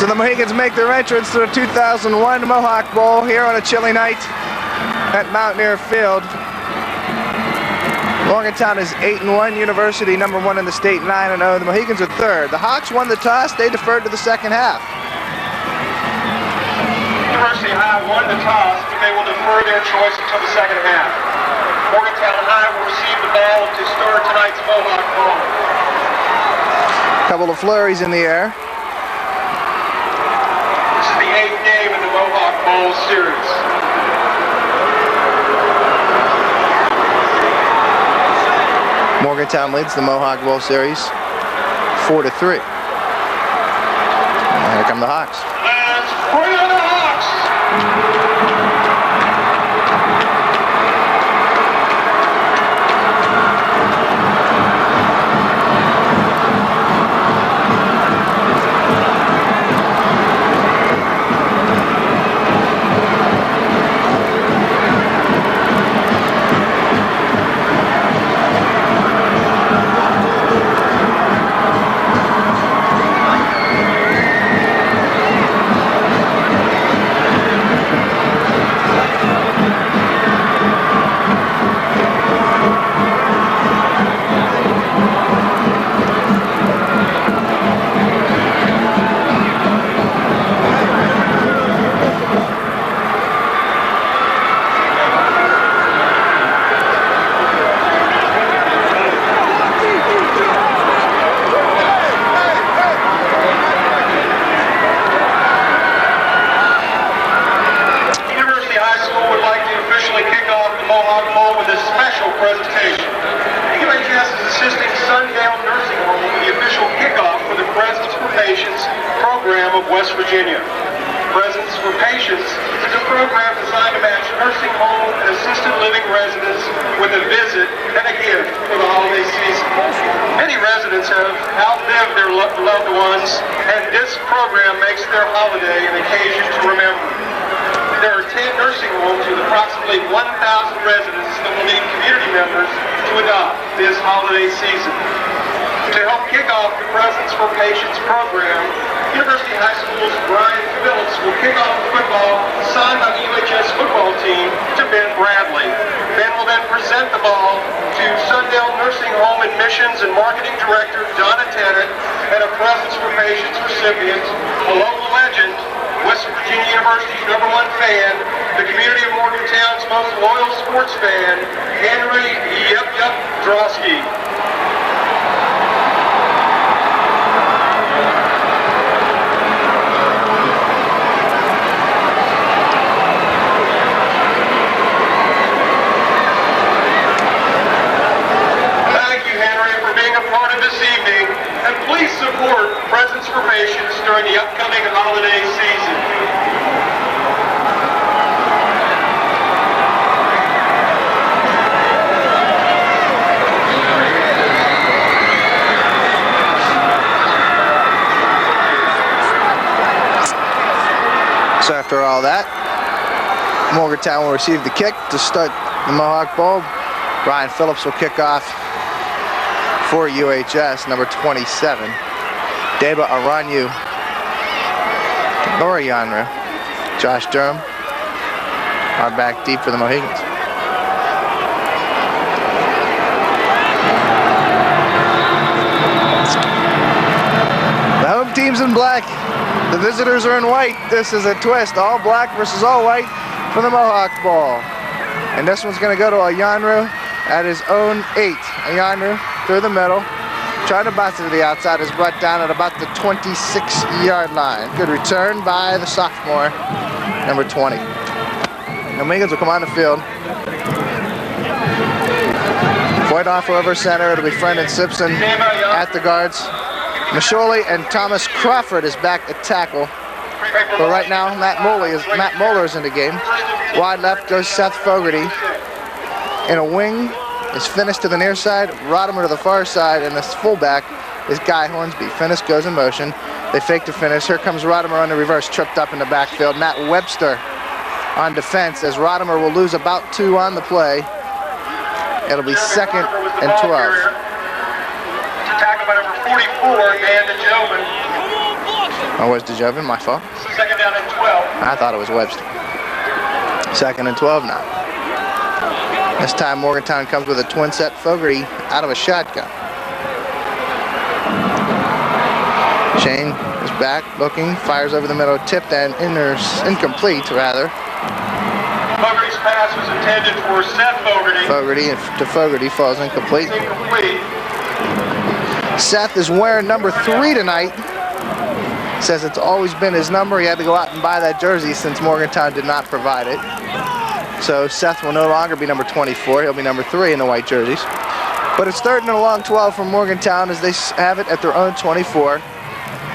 So the Mohegans make their entrance to the 2001 Mohawk Bowl here on a chilly night at Mountaineer Field. Morgantown is 8-1, University number 1 in the state 9-0. The Mohegans are third. The Hawks won the toss. They deferred to the second half. University High won the toss, but they will defer their choice until the second half. Morgantown High will receive the ball to start tonight's Mohawk Bowl. Couple of flurries in the air. This is the 8th game in the Mohawk Bowl series. Morgantown leads the Mohawk Bowl series 4-3. And here come the Hawks. Let's bring on the Hawks! Presentation. UHS is assisting Sundown Nursing Home with the official kickoff for the Presence for Patients program of West Virginia. Presence for Patients is a program designed to match nursing home and assisted living residents with a visit and a gift for the holiday season. Many residents have outlived their loved ones, and this program makes their holiday an occasion to remember. There are 10 nursing homes with approximately 1,000 residents that will need community members to adopt this holiday season. To help kick off the Presence for Patients program, University High School's Brian Phillips will kick off the football signed by the UHS football team to Ben Bradley. Ben will then present the ball to Sundown Nursing Home Admissions and Marketing Director Donna Tennant and a Presence for Patients recipient, a local legend, West Virginia University's #1 fan, the community of Morgantown's most loyal sports fan, Henry Yup Drosky. Thank you, Henry, for being a part of this evening, and please support Presence for Patients during the upcoming holiday season. So after all that, Morgantown will receive the kick to start the Mohawk Bowl. Brian Phillips will kick off for UHS, number 27. Deba Aranyu, Laura Yanra, Josh Durham are back deep for the Mohegans. The home team's in black. The visitors are in white. This is a twist, all black versus all white for the Mohawk Bowl. And this one's gonna go to Ayanru at his own 8. Ayanru through the middle, trying to bounce it to the outside, is brought down at about the 26-yard line. Good return by the sophomore, number 20. The Mohegans will come on the field. Voigt off over center. It'll be Brendan Simpson at the guards. Masholi and Thomas Crawford is back at tackle. But right now, Matt Moeller is in the game. Wide left goes Seth Fogarty. In a wing is Finnis to the near side, Rodimer to the far side, and the fullback is Guy Hornsby. Finnis goes in motion. They fake to Finnis. Here comes Rodimer on the reverse, tripped up in the backfield. Matt Webster on defense as Rodimer will lose about 2 on the play. It'll be 2nd and 12. Tackled by number 44, Dan DeJoven. Or was DeJoven? My fault. Second down and 12. I thought it was Webster. 2nd and 12 now. This time Morgantown comes with a twin set. Fogarty out of a shotgun. Shane is back, looking, fires over the middle, tipped and incomplete, rather. Fogarty's pass was intended for Seth Fogarty. Fogarty to Fogarty falls incomplete. It's incomplete. Seth is wearing number 3 tonight. Says it's always been his number. He had to go out and buy that jersey since Morgantown did not provide it. So Seth will no longer be number 24. He'll be number 3 in the white jerseys. But it's 3rd and a long 12 for Morgantown as they have it at their own 24.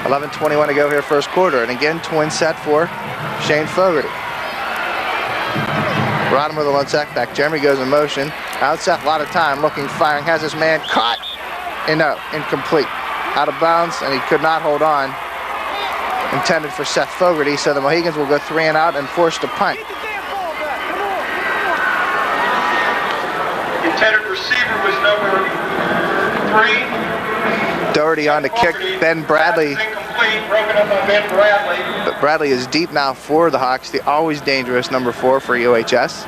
11:21 to go here, first quarter. And again, twin set for Shane Fogarty. Rodham with a lone sack back. Jeremy goes in motion. Outset, a lot of time looking, firing, has his man caught. And no, incomplete. Out of bounds, and he could not hold on. Intended for Seth Fogarty, so the Mohegans will go 3 and out and force to punt. Intended receiver was number 3. Doherty on the kick. Ben Bradley. Incomplete, broken up by Ben Bradley. But Bradley is deep now for the Hawks, the always dangerous number 4 for UHS.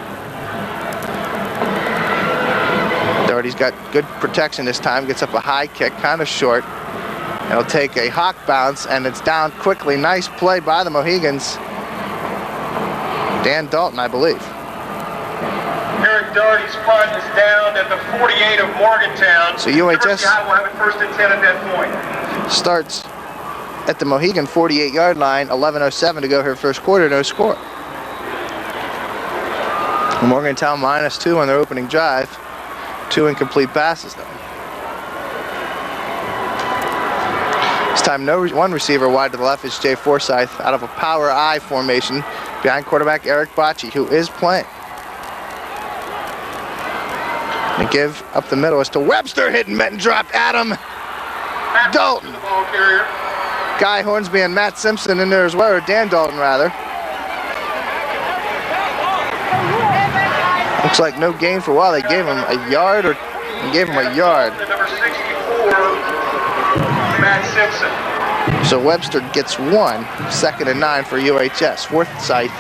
Doherty's got good protection this time, gets up a high kick, kind of short. It'll take a Hawk bounce, and it's down quickly. Nice play by the Mohegans. Dan Dalton, I believe. Eric Doherty's punt is down at the 48 of Morgantown. So UHS will have it 1st and 10 at that point. starts at the Mohegan 48-yard line. 11:07 to go here, first quarter, no score. Morgantown -2 on their opening drive. 2 incomplete passes, though. This time, one receiver wide to the left is Jay Forsyth out of a power I formation behind quarterback Eric Bocci, who is playing. The give up the middle is to Webster, hitting Met and dropped. Adam Dalton. The ball carrier. Guy Hornsby and Matt Simpson in there as well, or Dan Dalton rather. Looks like no gain for a while. They gave him a yard, or gave him a yard. The number 64, Matt Simpson. So Webster gets 1, 2nd and 9 for UHS. Forsyth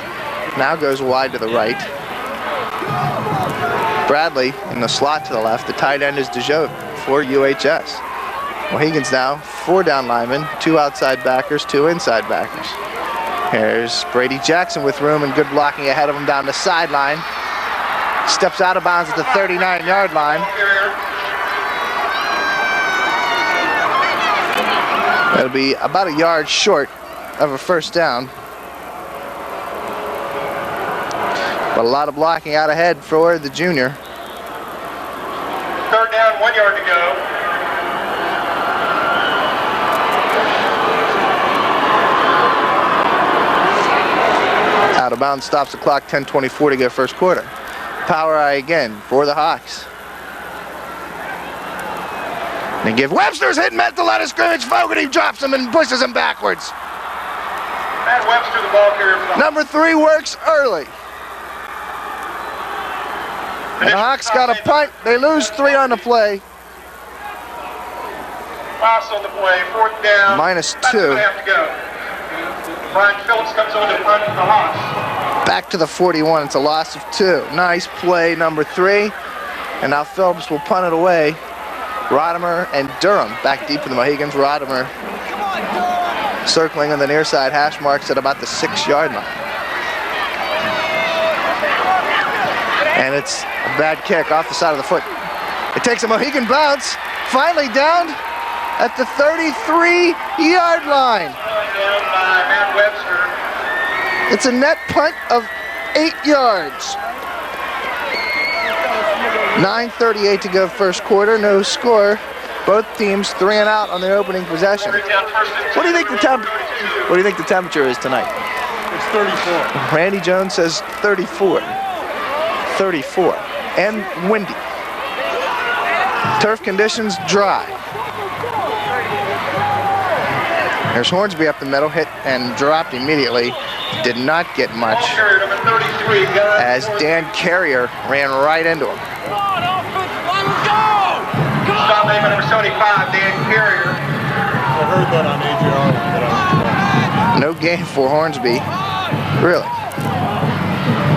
now goes wide to the right. Bradley in the slot to the left. The tight end is DeJoven for UHS. Mohegans now 4 down linemen, 2 outside backers, 2 inside backers. Here's Brady Jackson with room and good blocking ahead of him down the sideline. Steps out of bounds at the 39-yard line. That'll be about a yard short of a first down. But a lot of blocking out ahead for the junior. 3rd down, 1 yard to go. Out of bounds, stops the clock, 10:24 to go, first quarter. Power eye again for the Hawks. They give Webster's hitting at the line of scrimmage. Fogarty drops him and pushes him backwards. Matt Webster, the ball carrier. Number 3 works early. And the Hawks got a punt. They lose 3 on the play. Pass on the play, 4th down. -2. That's where they have to go. Brian Phillips comes on to punt the Hawks. Back to the 41. It's a loss of 2. Nice play, number 3. And now Phillips will punt it away. Rodimer and Durham back deep for the Mohegans. Rodimer circling on the near side, hash marks at about the 6-yard line. And it's a bad kick off the side of the foot. It takes a Mohegan bounce, finally down at the 33-yard line. Down by Matt Webster. It's a net punt of 8 yards. 9:38 to go, first quarter, no score. Both teams 3 and out on their opening possession. What do you think the temperature is tonight? It's 34. Randy Jones says 34. 34 and windy. Turf conditions dry. There's Hornsby up the middle, hit and dropped immediately. Did not get much as Dan Carrier ran right into him. Stop name number 75, Dan Carrier. I heard that on AJR. No gain for Hornsby. Really?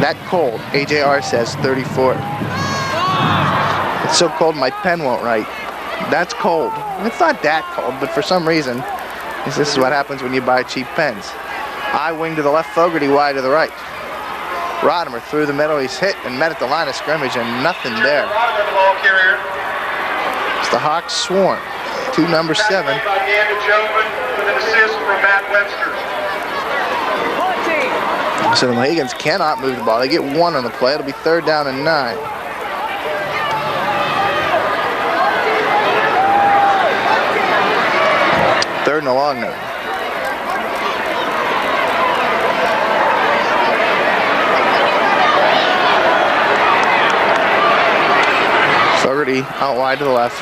That cold, AJR says 34. It's so cold my pen won't write. That's cold. It's not that cold, but for some reason, this is what happens when you buy cheap pens. I wing to the left, Fogarty wide to the right. Rodimer through the middle, he's hit and met at the line of scrimmage and nothing there. It's the Hawks swarm to number 7. With an assist from Matt Webster. So the Mohegans cannot move the ball. They get 1 on the play. It'll be 3rd down and 9. Third and a long now. Fogarty out wide to the left.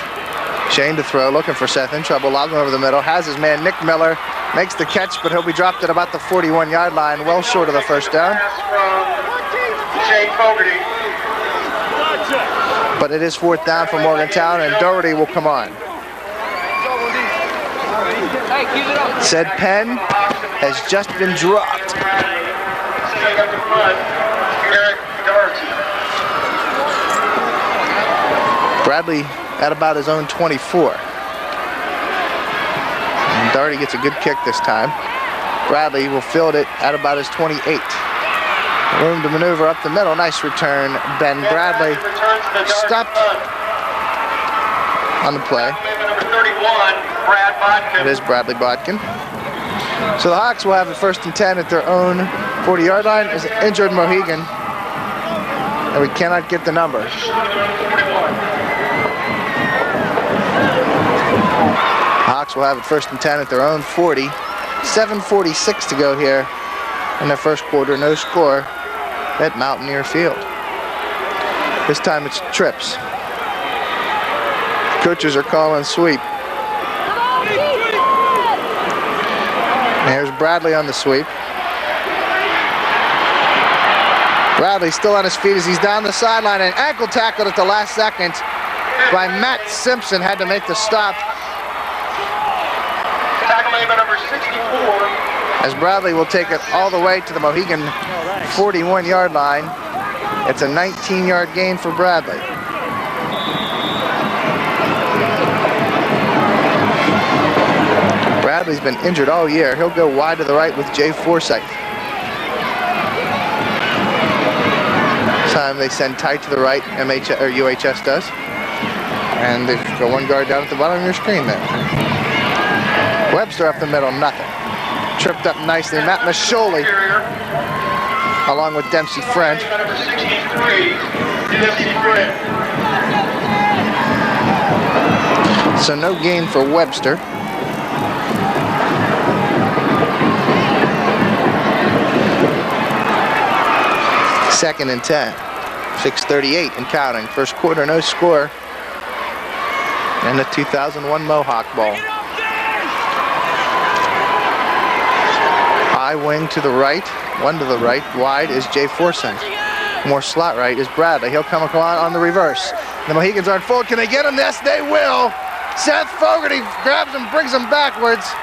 Shane to throw, looking for Seth in trouble. Lobs him over the middle. Has his man Nick Miller. Makes the catch, but he'll be dropped at about the 41-yard line, well short of the first down. Shane Fogarty. But it is 4th down for Morgantown, and Doherty will come on. Said pen has just been dropped. Bradley at about his own 24. And Doherty gets a good kick this time. Bradley will field it at about his 28. Room to maneuver up the middle. Nice return. Ben Bradley stopped on the play. It is Bradley Bodkin. So the Hawks will have it 1st and 10 at their own 40-yard line. Is an injured Mohegan, and we cannot get the number. Hawks will have it 1st and 10 at their own 40. 7:46 to go here in the first quarter. No score at Mountaineer Field. This time it's trips. Coaches are calling sweep. There's Bradley on the sweep. Bradley still on his feet as he's down the sideline and ankle tackled at the last second by Matt Simpson. Had to make the stop. Number 64. As Bradley will take it all the way to the Mohegan 41-yard line. It's a 19-yard gain for Bradley. Bradley's been injured all year. He'll go wide to the right with Jay Forsythe. This time they send tight to the right, MHS or UHS does. And they've got 1 guard down at the bottom of your screen there. Webster up the middle, nothing. Tripped up nicely. Matt Masholi along with Dempsey French. Number 63, Dempsey French. So no gain for Webster. Second and 10. 6:38 and counting. First quarter, no score. And the 2001 Mohawk ball. High wing to the right, 1 to the right, wide is Jay Forsythe. More slot right is Bradley. He'll come on the reverse. The Mohegans aren't full. Can they get him? Yes, they will. Seth Fogarty grabs him, brings him backwards.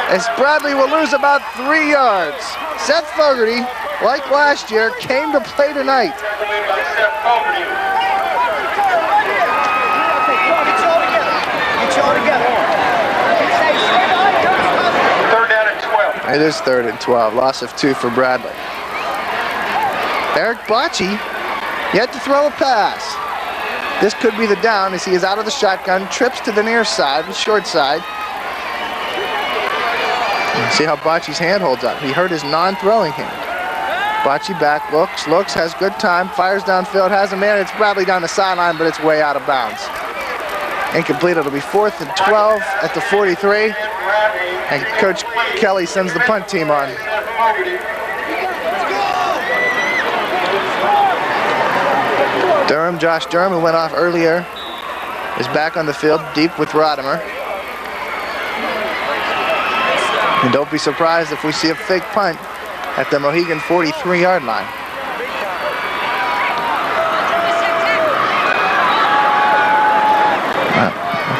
As Bradley will lose about 3 yards. Seth Fogarty, like last year, came to play tonight. It is 3rd and 12. Loss of 2 for Bradley. Eric Bocci yet to throw a pass. This could be the down as he is out of the shotgun, trips to the near side, the short side. See how Bocci's hand holds up. He hurt his non-throwing hand. Bocci back, looks, has good time, fires downfield, has a man. It's Bradley down the sideline, but it's way out of bounds. Incomplete. It'll be 4th and 12 at the 43. And Coach Kelly sends the punt team on. Durham, Josh Durham, who went off earlier, is back on the field, deep with Rodimer. And don't be surprised if we see a fake punt at the Mohegan 43-yard line.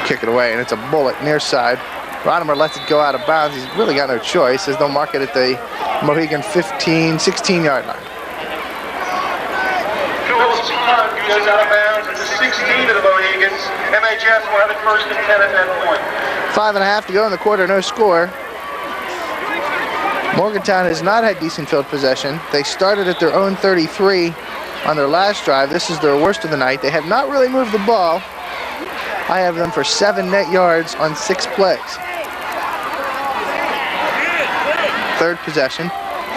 Kick it away, and it's a bullet near side. Rodimer lets it go out of bounds. He's really got no choice. Says they'll mark it at the Mohegan 16-yard line. Phillips' punt goes out of bounds at the 16 of the Mohegans. MHS will have it 1st and 10 at that point. 5.5 to go in the quarter, no score. Morgantown has not had decent field possession. They started at their own 33 on their last drive. This is their worst of the night. They have not really moved the ball. I have them for 7 net yards on 6 plays. Third possession.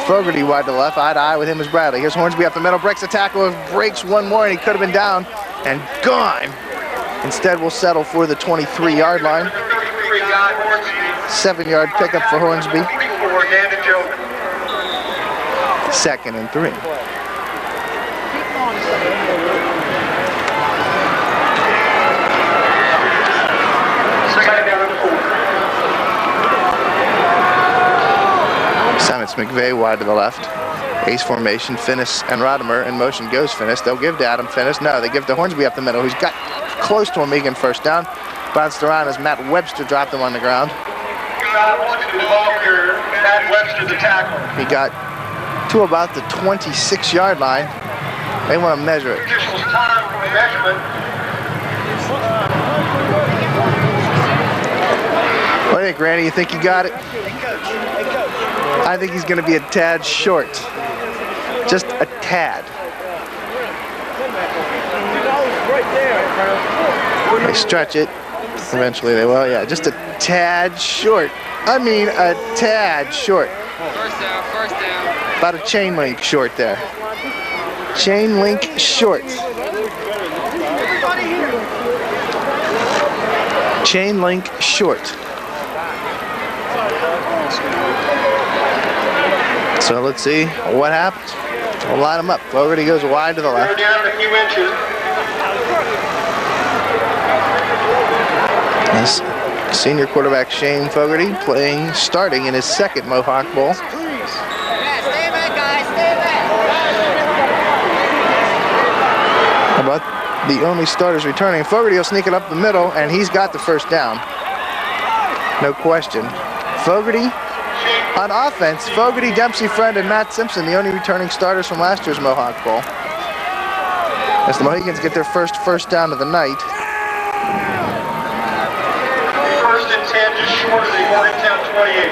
Fogarty wide to the left, eye to eye with him is Bradley. Here's Hornsby up the middle, breaks a tackle, breaks one more, and he could have been down and gone. Instead, we'll settle for the 23-yard line. 7-yard pickup for Hornsby. 2nd and 3. Simons McVeigh wide to the left. Ace formation, Finnis and Rodimer in motion goes Finnis. They'll give to Adam Finnis. No, they give to Hornsby up the middle, who's got close to a Megan first down. Bounced around as Matt Webster dropped him on the ground. He got to about the 26-yard line. They want to measure it. What do you think, Randy? You think he got it? I think he's going to be a tad short. Just a tad. They stretch it. Eventually they will. Yeah, just a tad short. I mean, a tad short. First down. About a chain link short there. Chain link short. Chain link short. So let's see what happens. We'll line them up. Fogarty goes wide to the left. They're down a few inches. This senior quarterback Shane Fogarty starting in his 2nd Mohawk Bowl. Yeah, stay back, guys. Stay back. How about the only starters returning? Fogarty will sneak it up the middle, and he's got the first down. No question. Fogarty on offense. Fogarty, Dempsey Friend, and Matt Simpson, the only returning starters from last year's Mohawk Bowl. As the Mohegans get their first down of the night. 1st and 10, just short of the Morgantown 28.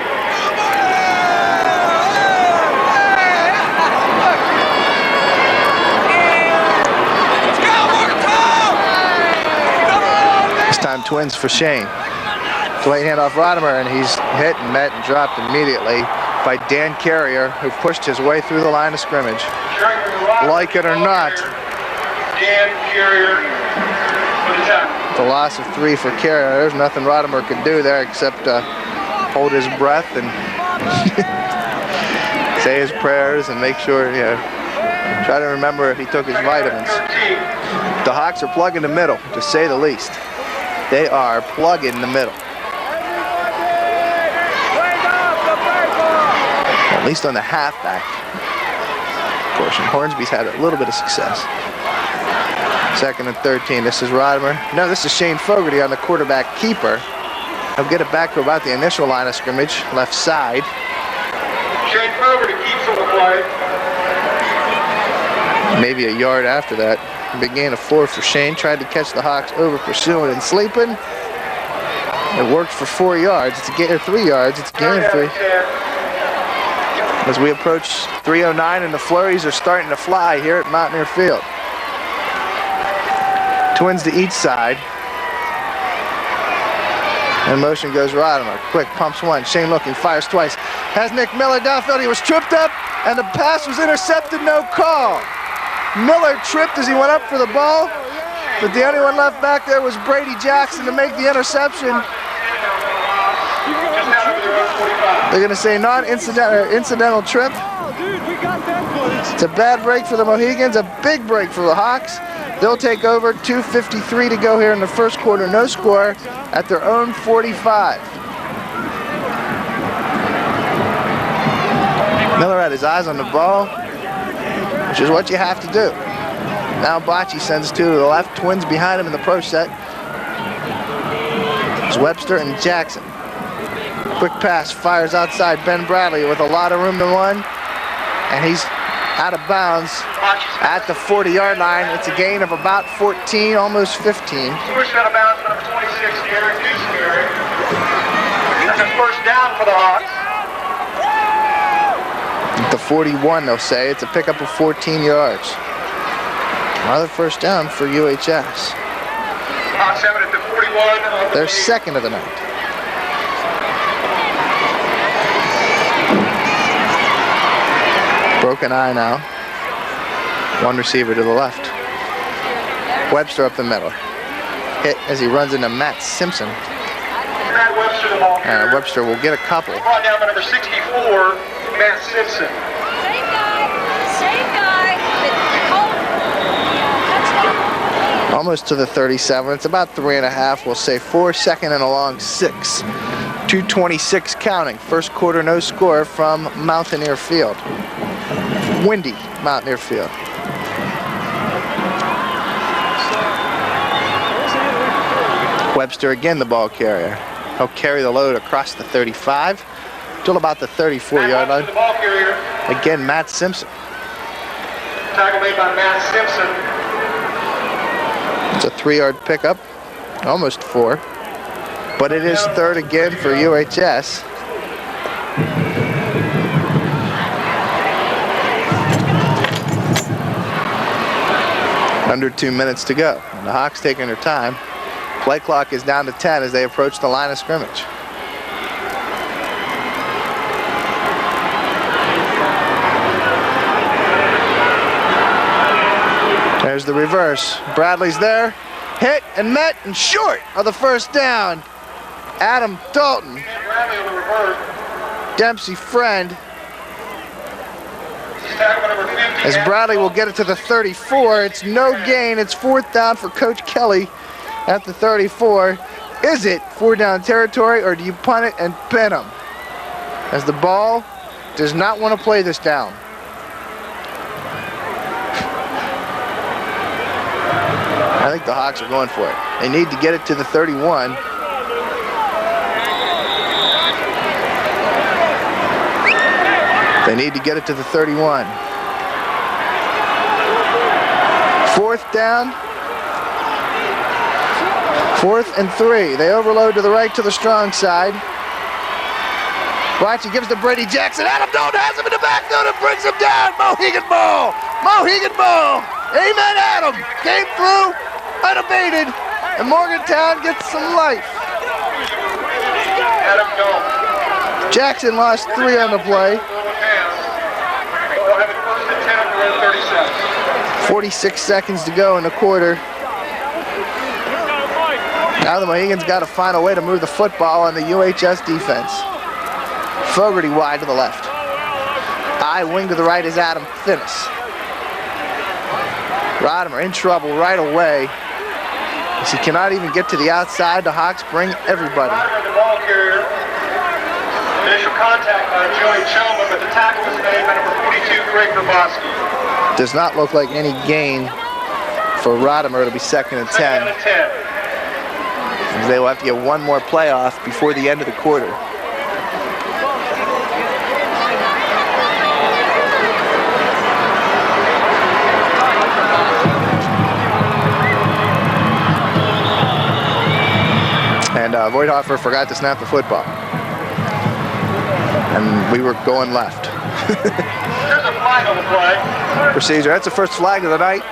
This time Twins for Shane. Late handoff Rodimer, and he's hit and met and dropped immediately by Dan Carrier, who pushed his way through the line of scrimmage. Like it or not, Dan Carrier for the tackle. the loss of 3 for Carrier. There's nothing Rodimer could do there except hold his breath and say his prayers and make sure, try to remember if he took his vitamins. The Hawks are plug in the middle, to say the least. They are plug in the middle. At least on the halfback portion. Hornsby's had a little bit of success. 2nd and 13. This is Rodimer. No, this is Shane Fogarty on the quarterback keeper. He'll get it back to about the initial line of scrimmage, left side. Shane Fogarty keeps on the play. Maybe a yard after that. Big gain of 4 for Shane. Tried to catch the Hawks over pursuing and sleeping. It worked for 4 yards. It's a gain of 3 yards. It's a gain of 3. As we approach 3:09 and the flurries are starting to fly here at Mountaineer Field. Twins to each side. In motion goes Rodimer. Quick, pumps one. Shane looking, fires twice. Has Nick Miller downfield. He was tripped up, and the pass was intercepted. No call. Miller tripped as he went up for the ball, but the only one left back there was Brady Jackson to make the interception. They're going to say incidental trip. It's a bad break for the Mohegans, a big break for the Hawks. They'll take over. 2:53 to go here in the first quarter. No score at their own 45. Miller had his eyes on the ball, which is what you have to do. Now Bocce sends 2 to the left. Twins behind him in the pro set. It's Webster and Jackson. Quick pass, fires outside Ben Bradley with a lot of room to run, and he's out of bounds at the 40-yard line. It's a gain of about 14, almost 15. Switch out of bounds for number 26, Gary Gooseberry. That's a first down for the Hawks. At the 41, they'll say. It's a pickup of 14 yards. Another first down for UHS. Hawks have it at the 41. Their second of the night. Broken eye now. One receiver to the left. Webster up the middle. Hit as he runs into Matt Simpson. Matt Webster, the ball carrier. And Webster will get a couple. Brought down by number 64, Matt Simpson. Same guy. Same guy. Touchdown. Almost to the 37. It's about 3.5. We'll say 4, second and a long 6. 2:26 counting. First quarter, no score from Mountaineer Field. Windy Mountaineer Field. Webster again the ball carrier. He'll carry the load across the 35 till about the 34-yard line. The ball carrier. Again, Matt Simpson. Tackle made by Matt Simpson. It's a 3-yard pickup, almost 4. But it is third again for UHS. Under 2 minutes to go. And the Hawks taking their time. Play clock is down to 10 as they approach the line of scrimmage. There's the reverse. Bradley's there. Hit and met and short of the first down. Adam Dalton. Bradley on the reverse. Dempsey Friend. Tackle number 50. As Bradley will get it to the 34. It's no gain. It's 4th down for Coach Kelly at the 34. Is it 4-down territory, or do you punt it and pin him? As the ball does not want to play this down. I think the Hawks are going for it. They need to get it to the 31. They need to get it to the 31. 4th down. 4th and 3. They overload to the right to the strong side. Watch, he gives to Brady Jackson. Adam Dalton has him in the backfield and brings him down. Mohegan ball. Mohegan ball. Amen, Adam. Came through unabated, and Morgantown gets some life. Adam Dalton. Jackson lost 3 on the play. 46 seconds to go in the quarter. Now the Mohegans got to find a way to move the football on the UHS defense. Fogarty wide to the left. I wing to the right is Adam Finnis. Rodimer in trouble right away. As he cannot even get to the outside, the Hawks bring everybody. Rodimer, the ball carrier. Initial contact by Joey Chelman, but the tackle was made by number 42, Greg Grabowski. Does not look like any gain for Rodimer. It'll be 2nd and 10. Second and 10. As they will have to get one more playoff before the end of the quarter. And Voigthofer forgot to snap the football. And we were going left. There's a flag on the play. Procedure. That's the first flag of the night.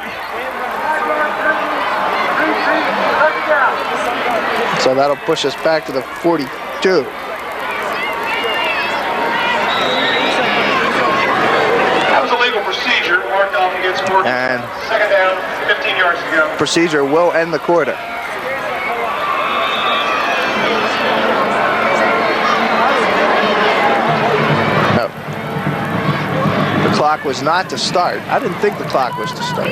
So that'll push us back to the 42. That was a legal procedure. Marked off against Morgan. And 2nd down, 15 yards to go. procedure will end the quarter. No. The clock was not to start. I didn't think the clock was to start.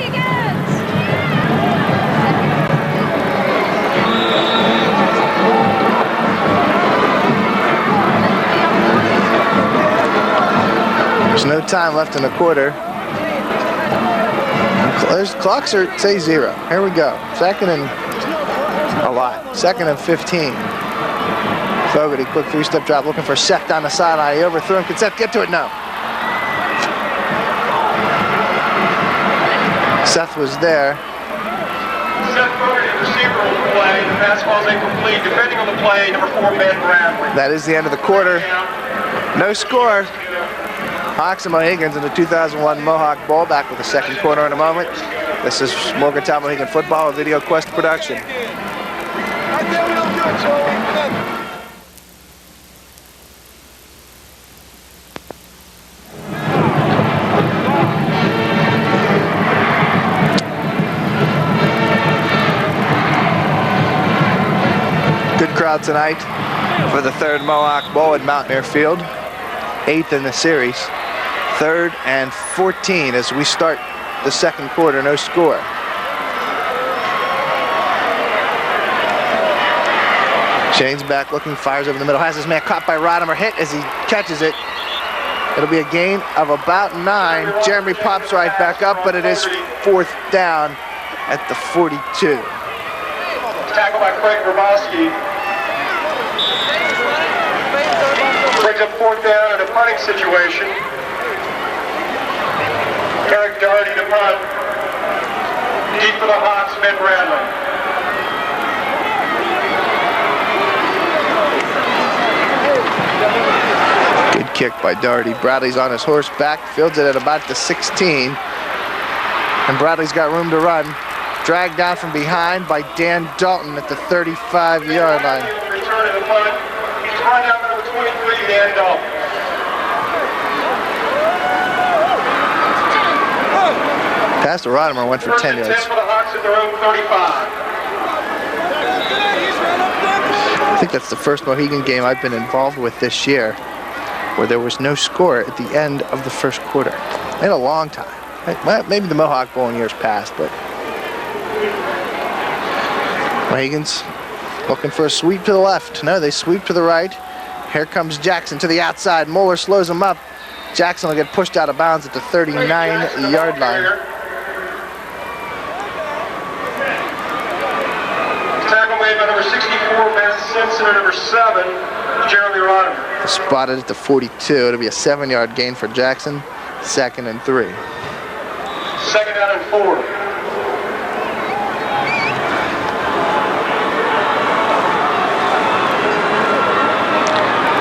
There's no time left in the quarter. There's clocks are say 0. Here we go. 2nd and a lot. 2nd and 15. Fogarty, quick three-step drop, looking for Seth down the sideline. He overthrew him. Can Seth get to it? No. Seth was there. Seth Fogarty, receiver on the play. The pass falls incomplete. Defending on the play, number 4, Ben Bradley. That is the end of the quarter. No score. Hawks and Mohegans in the 2001 Mohawk Bowl. Back with the second quarter in a moment. This is Morgantown Mohegan Football, a Video Quest production. Good crowd tonight for the third Mohawk Bowl at Mountaineer Field. 8th in the series. 3rd and 14 as we start the second quarter, no score. Shane's back looking, fires over the middle, has his man caught by Rodimer, hit as he catches it. It'll be a gain of about 9. Jeremy pops right back up, but it is 4th down at the 42. Tackle by Craig Grabowski. Brings up 4th down in a punting situation. Eric Doherty to punt. Deep for the Hawks, Ben Bradley. Good kick by Doherty. Bradley's on his horseback, fields it at about the 16. And Bradley's got room to run. Dragged down from behind by Dan Dalton at the 35-yard line. Return of the punt. He's run down number 23, Dan Dalton. Pass to Rodimer went for 10 yards. 10 for the Hawks at their own 35. I think that's the first Mohegan game I've been involved with this year where there was no score at the end of the first quarter. In a long time. Maybe the Mohawk Bowl in years past, but Mohegans looking for a sweep to the left. No, they sweep to the right. Here comes Jackson to the outside. Moeller slows him up. Jackson will get pushed out of bounds at the 39-yard line. Tackle made by number 64, Matt Simpson, and number 7, Jeremy Rodimer. Spotted at the 42. It'll be a 7-yard gain for Jackson. 2nd and 3. 2nd down and 4.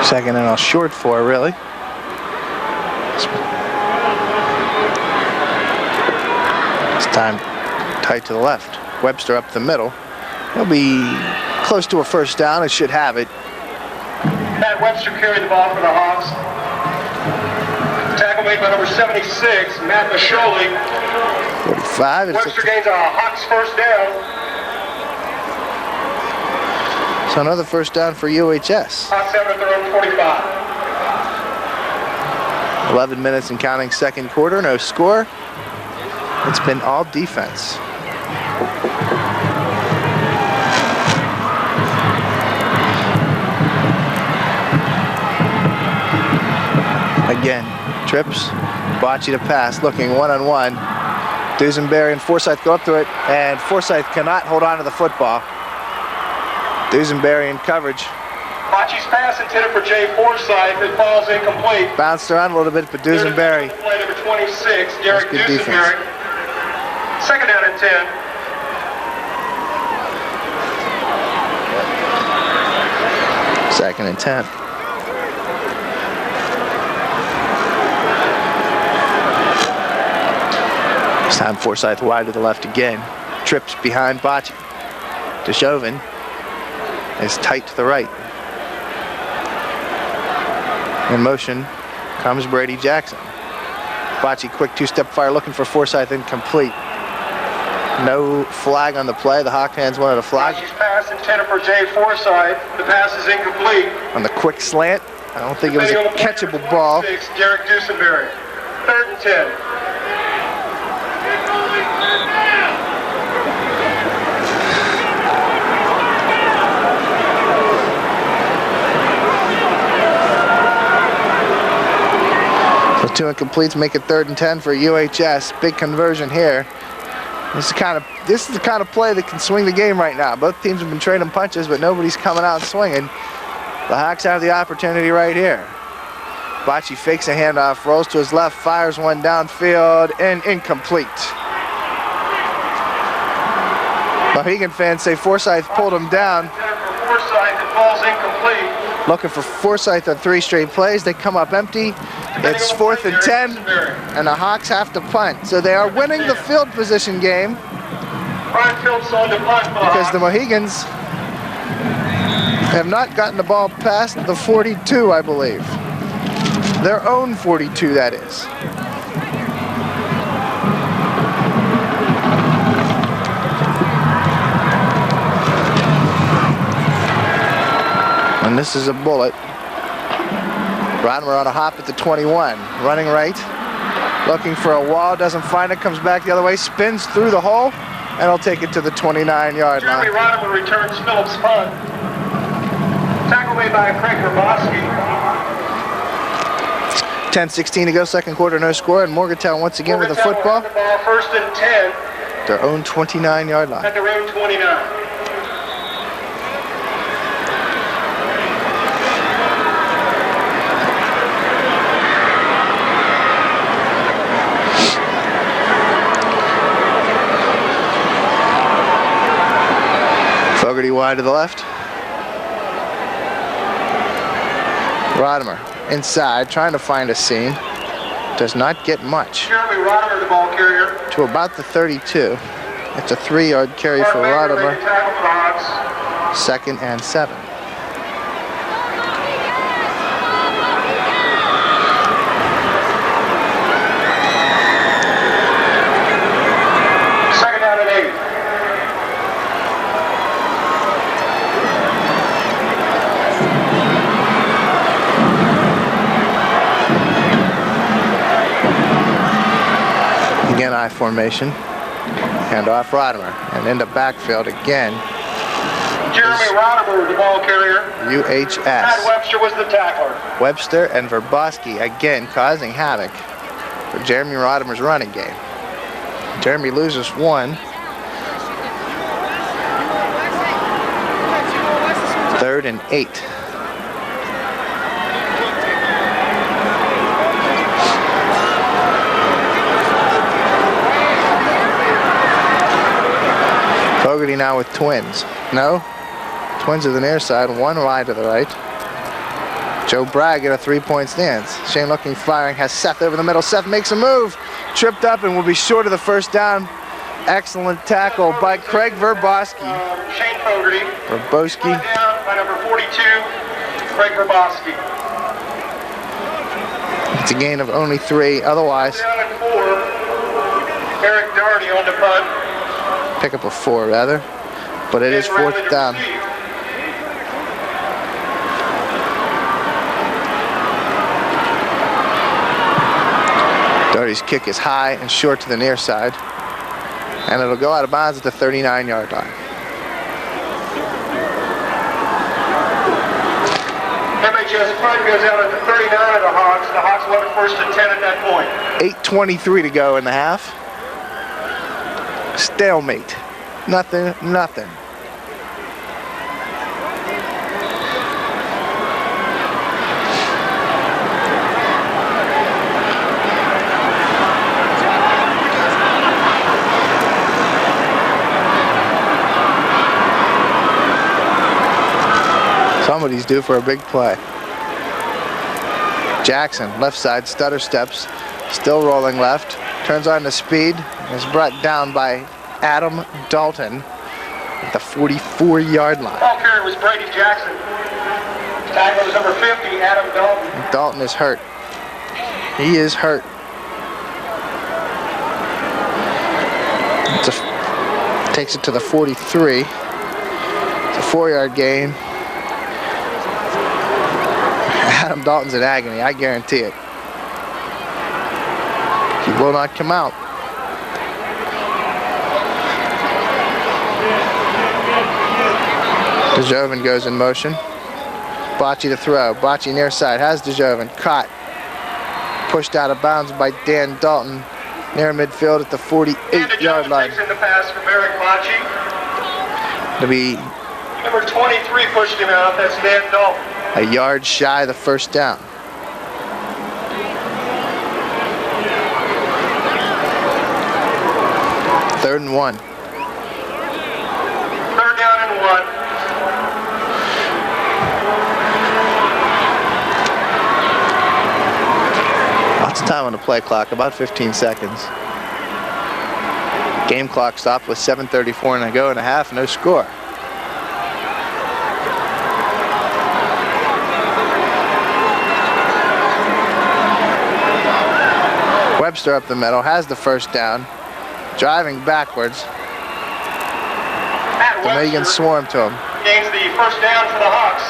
Second and a short 4, really. This time tight to the left. Webster up the middle. He'll be close to a first down. It should have it. Matt Webster carried the ball for the Hawks. Tackle made by number 76, Matt Masholi. 45. Webster gains a Hawks first down. So another first down for UHS. Hawks have it at their own 45. 11 minutes and counting, second quarter, no score. It's been all defense. Again, trips, Bocce to pass, looking one-on-one. Dusenberry and Forsyth go up to it, and Forsyth cannot hold on to the football. Dusenberry in coverage. Bocce's pass intended for Jay Forsyth. It falls incomplete. Bounced around a little bit, but Dusenberry. Play number 26, Derek Dusenberry. 2nd down and 10. Second and 10. This time Forsyth wide to the left again. Trips behind Bocce. DeShoven is tight to the right. In motion comes Brady Jackson. Bocce quick two-step fire looking for Forsyth, incomplete. No flag on the play. The Hawk fans wanted a flag. Bocce's pass intended for Jay Forsyth. The pass is incomplete. On the quick slant. I don't think it was a catchable ball. Derek Dusenberry. 3rd and 10. So 2 incompletes make it 3rd and 10 for UHS. Big conversion here. This is the kind of play that can swing the game right now. Both teams have been trading punches, but nobody's coming out swinging. The Hawks have the opportunity right here. Bocce fakes a handoff, rolls to his left, fires one downfield, and incomplete. Mohegan fans say Forsyth pulled him down. Forsyth, it falls incomplete. Looking for Forsyth on 3 straight plays. They come up empty. It's 4th and 10, and the Hawks have to punt. So they are winning the field position game Brian Phillips on to punt for the because Hawks. the Mohegans have not gotten the ball past the 42, I believe. Their own 42, that is. And this is a bullet. Rodimer on a hop at the 21, running right, looking for a wall, doesn't find it, comes back the other way, spins through the hole, and he'll take it to the 29-yard line. Jeremy Rodimer returns Phillips' punt. Tackle made by Craig Grabowski. 10:16 to go, second quarter, no score, and Morgantown once again with the football. The ball, 1st and 10 Their own 29-yard line. at their own 29. Fogarty wide to the left. Rodimer inside, trying to find a seam. Does not get much. Jeremy Rodimer, the ball carrier. To about the 32. It's a 3-yard carry for Rodimer. Tackle for the Hawks. 2nd and 7. Second down and 8. Again, I formation. Hand off Rodimer. And in the backfield again. Jeremy Rodimer, the ball carrier. Pat UHS. Webster was the tackler. Webster and Verboski again causing havoc for Jeremy Rodimer's running game. Jeremy loses 1. 3rd and 8. Fogarty now with twins. No. Twins to the near side, 1 wide to the right. Joe Bragg at a 3-point stance. Shane looking, firing, has Seth over the middle. Seth makes a move, tripped up and will be short of the first down. Excellent tackle by Craig Verboski. Shane Fogarty. Verboski. Brought down by number 42, Craig Grabowski. It's a gain of only 3. Otherwise, Down at 4, Eric Doherty on the punt. pick up a 4 rather. But it is 4th down. Doherty's kick is high and short to the near side. And it'll go out of bounds at the 39-yard line. MHS punt goes out at the 39 of the Hawks. The Hawks left 1st and 10 at that point. 8:23 to go in the half. Stalemate. Nothing. Somebody's due for a big play. Jackson, left side, stutter steps, still rolling left, turns on the speed, and is brought down by Adam Dalton at the 44-yard line. Ball carrier was Brady Jackson. Tackler was number 50, Adam Dalton. Dalton is hurt. He is hurt. Takes it to the 43. It's a 4-yard gain. Adam Dalton's in agony, I guarantee it. He will not come out. DeJoven goes in motion. Bocce to throw. Bocce near side has DeJoven. Caught. Pushed out of bounds by Dan Dalton near midfield at the 48-yard line. Takes in the pass from Eric Bocce. To be Number 23 pushed him out. That's Dan Dalton. A yard shy of the first down. Third and 1. Third down and 1. Lots of time on the play clock, about 15 seconds. Game clock stopped with 7:34 and a go and a half, no score. Webster up the middle, has the first down, driving backwards. The Mohegans swarm to him. Gains the first down for the Hawks.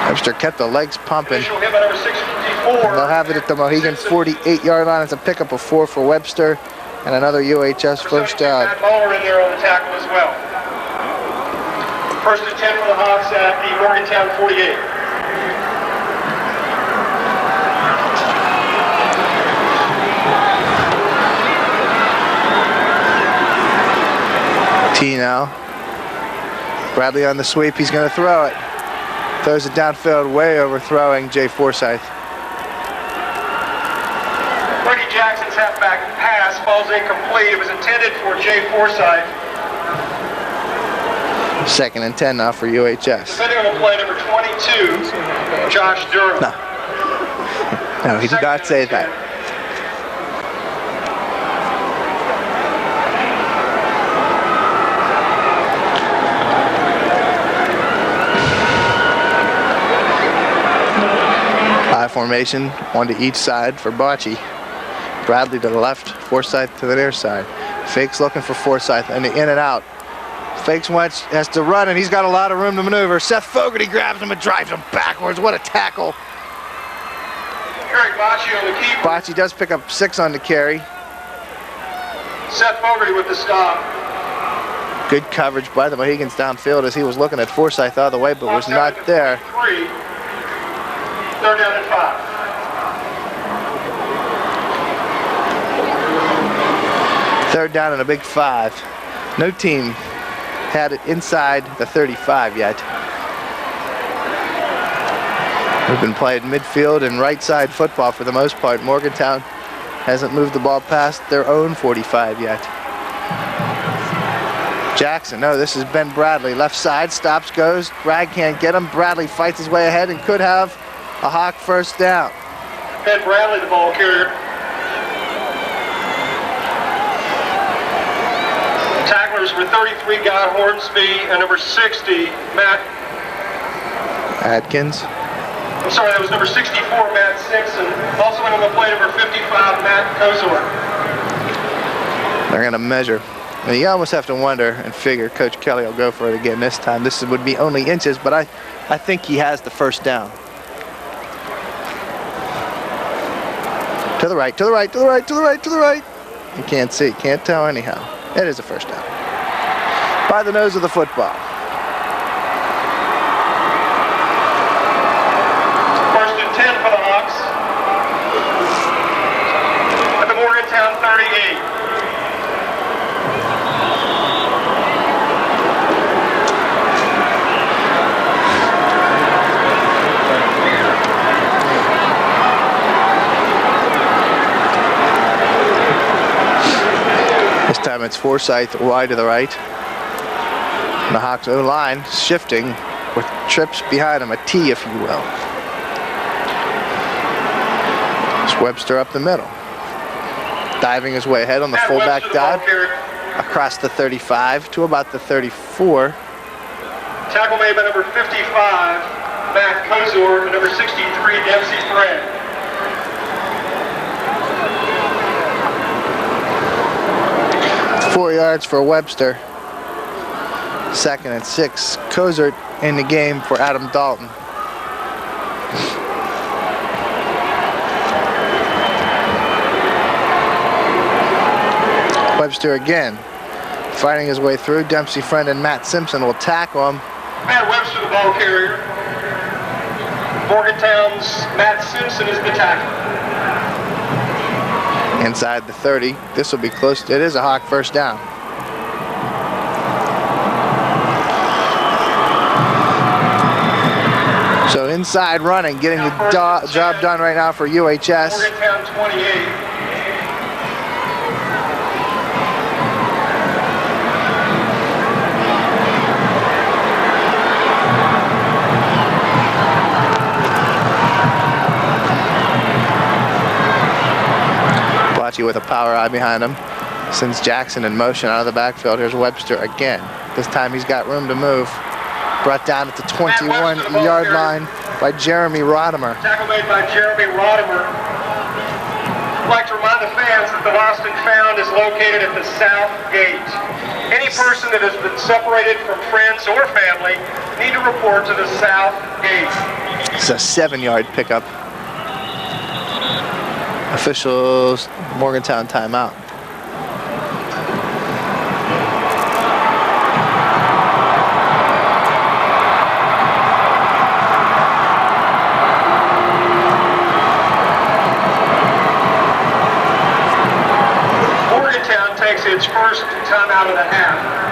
Webster kept the legs pumping. Initial hit by number 654. They'll have it at the Mohegan 48-yard line. It's a pickup of 4 for Webster and another UHS first down. Matt Moeller in there on the tackle as well. First and 10 for the Hawks at the Morgantown 48. T now. Bradley on the sweep. He's going to throw it. Throws it downfield, way overthrowing Jay Forsyth. Ricky Jackson's halfback pass falls incomplete. It was intended for Jay Forsyth. Second and 10 now for UHS. Defending on the play, number 22, Josh Durham. No, he did not say that. Formation, one to each side for Bocce. Bradley to the left, Forsyth to the near side. Fakes looking for Forsyth, and in and out. Fakes once, has to run, and he's got a lot of room to maneuver. Seth Fogarty grabs him and drives him backwards. What a tackle. Eric Bocce on the keeper. Bocce does pick up 6 on the carry. Seth Fogarty with the stop. Good coverage by the Mohegans downfield as he was looking at Forsyth all the way, but was not there. 3. Third down and 5. Third down and a big 5. No team had it inside the 35 yet. We've been playing midfield and right side football for the most part. Morgantown hasn't moved the ball past their own 45 yet. Jackson, no, this is Ben Bradley. Left side, stops, goes. Bragg can't get him. Bradley fights his way ahead and could have a Hawk first down. Ben Bradley, the ball carrier. Tacklers were 33, Guy Hornsby, and number 60, Matt Adkins. I'm sorry, that was number 64, Matt Simpson. Also in on the play, number 55, Matt Kozor. They're going to measure. And you almost have to wonder and figure Coach Kelly will go for it again this time. This would be only inches, but I think he has the first down. To the right, to the right, to the right, to the right, to the right. You can't see, can't tell anyhow. It is a first down. By the nose of the football. First and 10 for the Hawks. At the Morgantown 38. This time it's Forsyth wide to the right. And the Hawks O-line shifting with trips behind him, a T if you will. It's Webster up the middle. Diving his way ahead on the fullback dive. Across the 35 to about the 34. Tackle made by number 55, Matt Kozor, and number 63, Dempsey Fred. Four yards for Webster. Second and 6. Kozert in the game for Adam Dalton. Webster again, fighting his way through. Dempsey Friend and Matt Simpson will tackle him. Matt Webster, the ball carrier. Morgantown's Matt Simpson is the tackle. Inside the 30. This will be close. It is a Hawk first down. So inside running, getting the job done right now for UHS. Morgantown 28. With a power eye behind him. Sends Jackson in motion out of the backfield. Here's Webster again. This time he's got room to move. Brought down at the 21-yard line by Jeremy Rodimer. Tackle made by Jeremy Rodimer. I'd like to remind the fans that the lost and found is located at the south gate. Any person that has been separated from friends or family need to report to the south gate. It's a 7-yard pickup. Officials, Morgantown timeout. Morgantown takes its first timeout of the half.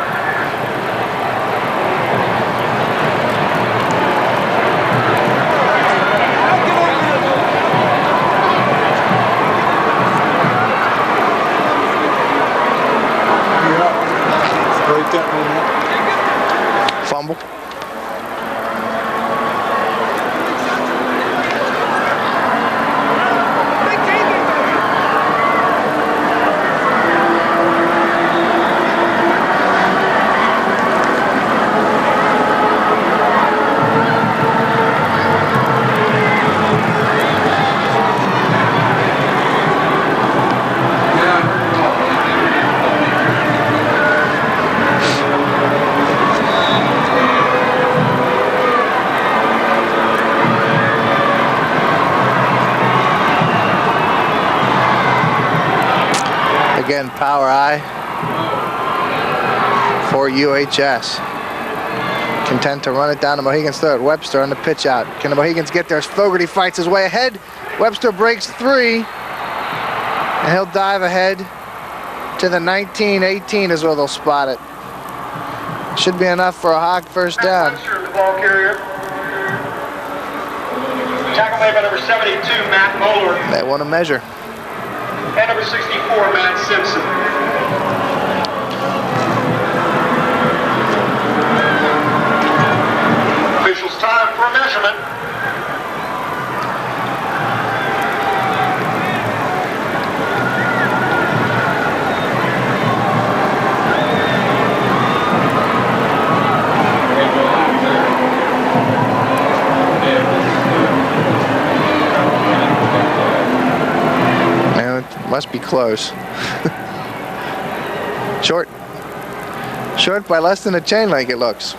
Fumble. Again, power eye for UHS. Content to run it down to Mohegan's throat. Webster on the pitch out. Can the Mohegans get there? Fogarty fights his way ahead. Webster breaks 3. And he'll dive ahead to the 19-18 is where they'll spot it. Should be enough for a Hawk first down. Webster, the ball carrier. Tackle made by number 72, Matt Moeller. They want to measure. And number 64, Matt Simpson. Officials time for a measurement. Must be close. Short. Short by less than a chain link, it looks.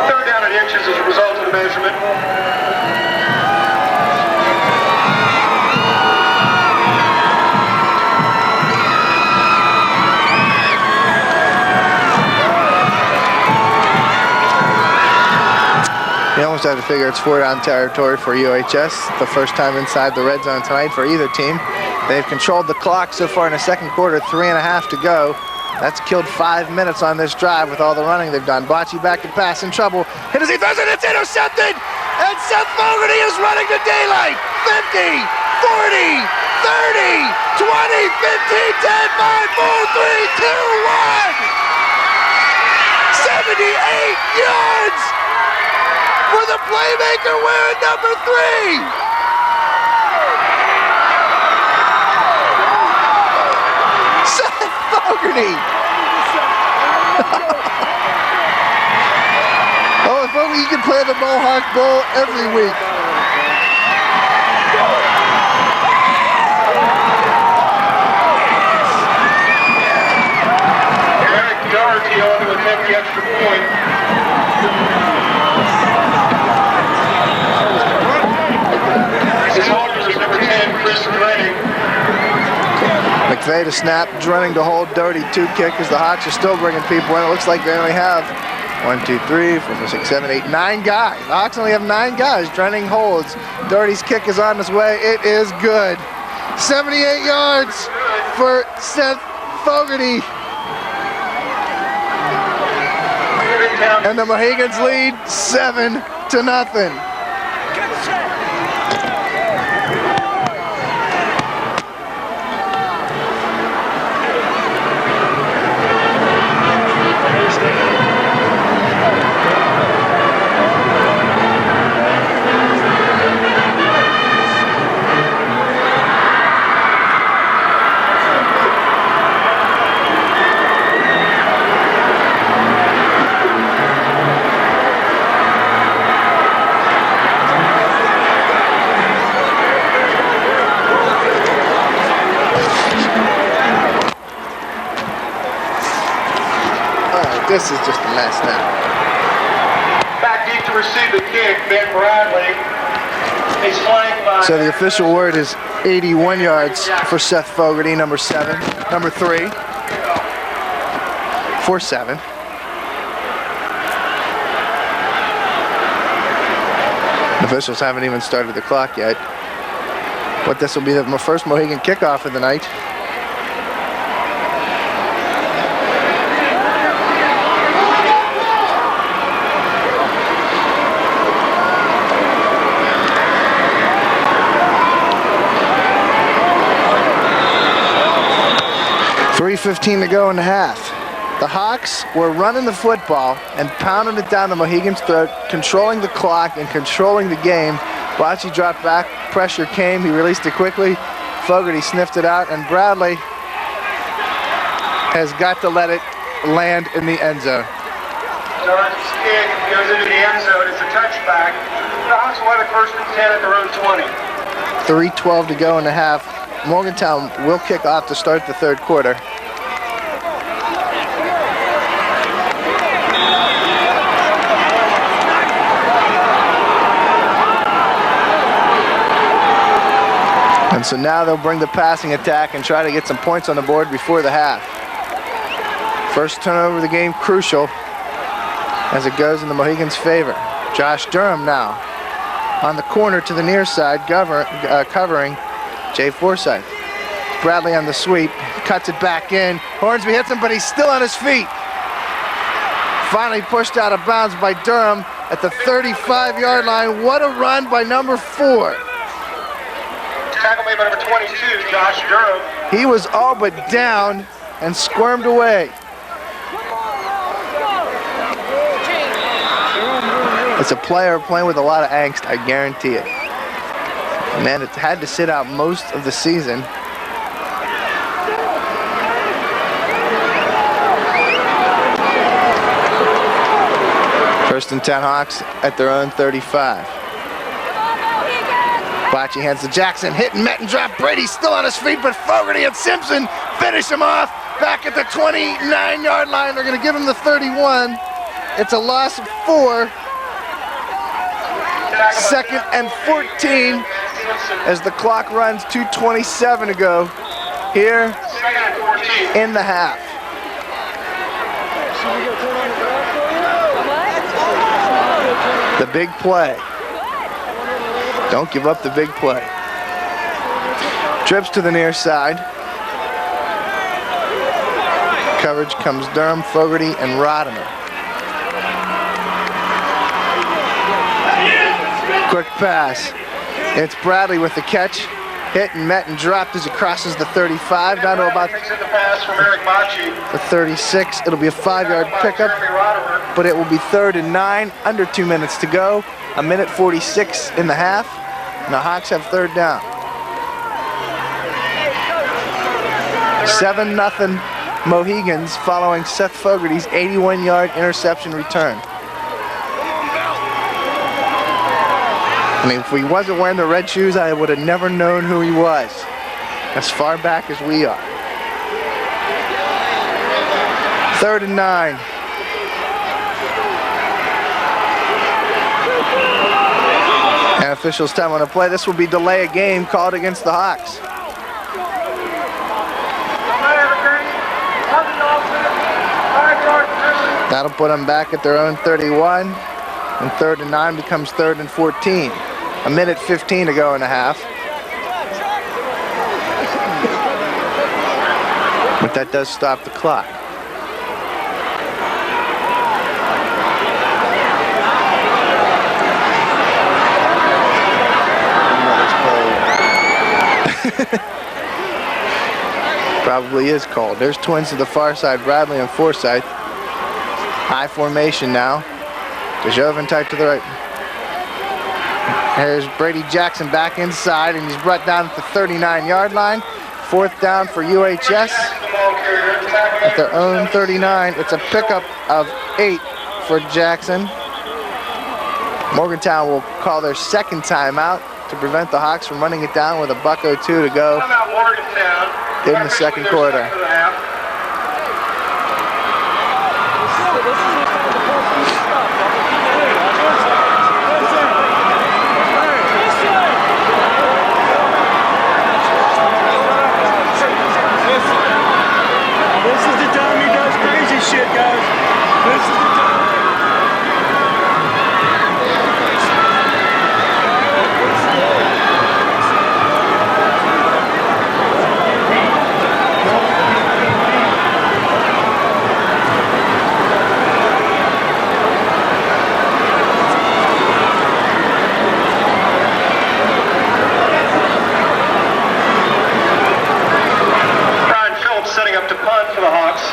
Third down at inches as a result of the measurement. You almost have to figure it's 4-down territory for UHS. The first time inside the red zone tonight for either team. They've controlled the clock so far in the second quarter, 3.5 to go. That's killed 5 minutes on this drive with all the running they've done. Bocce back to pass in trouble. Hit as he throws it, it's intercepted! And Seth Fogarty is running to daylight! 50, 40, 30, 20, 15, 10, 5, 4, 3, 2, 1! 78 yards! For the playmaker wearing number 3. Seth Fogarty. Oh, if only you could play the Mohawk Bowl every week. Eric Doherty on to attempt the extra point. McVeigh to snap, running to hold Doty 2 kick as the Hawks are still bringing people in. It looks like they only have 1, 2, 3, 4, 5, 6, 7, 8, 9 guys. The Hawks only have 9 guys. Drenning holds. Doherty's kick is on his way. It is good. 78 yards for Seth Fogarty. And the Mohegans lead 7-0. This is just a mess now. Back deep to receive the kick, Ben Bradley. He's flanked by... So the official word is 81 yards for Seth Fogarty, number 3. For 7. Officials haven't even started the clock yet. But this will be the first Mohegan kickoff of the night. .3:15 to go in the half. The Hawks were running the football and pounding it down the Mohegan's throat, controlling the clock and controlling the game. Bocce dropped back, pressure came, he released it quickly. Fogarty sniffed it out, and Bradley has got to let it land in the end zone. Norton's kick goes into the end zone. It's a touchback. The Hawks will have it 1st and 10 at their own 20. 3:12 to go in the half. Morgantown will kick off to start the third quarter. And so now they'll bring the passing attack and try to get some points on the board before the half. First turnover of the game, crucial as it goes in the Mohegans' favor. Josh Durham now on the corner to the near side, covering Jay Forsythe. Bradley on the sweep, cuts it back in. Hornsby hits him, but he's still on his feet. Finally pushed out of bounds by Durham at the 35-yard line. What a run by number 4. Tackle made by number 22, Josh Durham. He was all but down and squirmed away. It's a player playing with a lot of angst, I guarantee it. Man, it had to sit out most of the season. First and 10 Hawks at their own 35. Bocce hands to Jackson, hit and met and drop. Brady still on his feet, but Fogarty and Simpson finish him off back at the 29-yard line. They're going to give him the 31. It's a loss of 4. 2nd and 14 as the clock runs 2:27 to go here in the half. The big play. Don't give up the big play. Trips to the near side. Coverage comes Durham, Fogarty, and Rodimer. Quick pass. It's Bradley with the catch. Hit and met and dropped as he crosses the 35. Down to about the 36. It'll be a 5-yard pickup, but it will be 3rd and 9. Under 2 minutes to go. 1:46 in the half. And the Hawks have 3rd down. 7-0 Mohegans following Seth Fogarty's 81-yard interception return. I mean, if he wasn't wearing the red shoes, I would have never known who he was, as far back as we are. 3rd and 9. And officials time on the play. This will be delay a game called against the Hawks. The That'll put them back at their own 31. And 3rd and 9 becomes 3rd and 14. A minute 15 to go in the half. But that does stop the clock. Probably is cold. There's twins to the far side, Bradley and Forsyth. High formation now. DeJoven tight to the right. There's Brady Jackson back inside, and he's brought down at the 39-yard line. 4th down for UHS at their own 39. It's a pickup of 8 for Jackson. Morgantown will call their second timeout to prevent the Hawks from running it down with a $1:02 to go in the second quarter. This is the time he does crazy shit, guys. This is the time. To punt for the Hawks.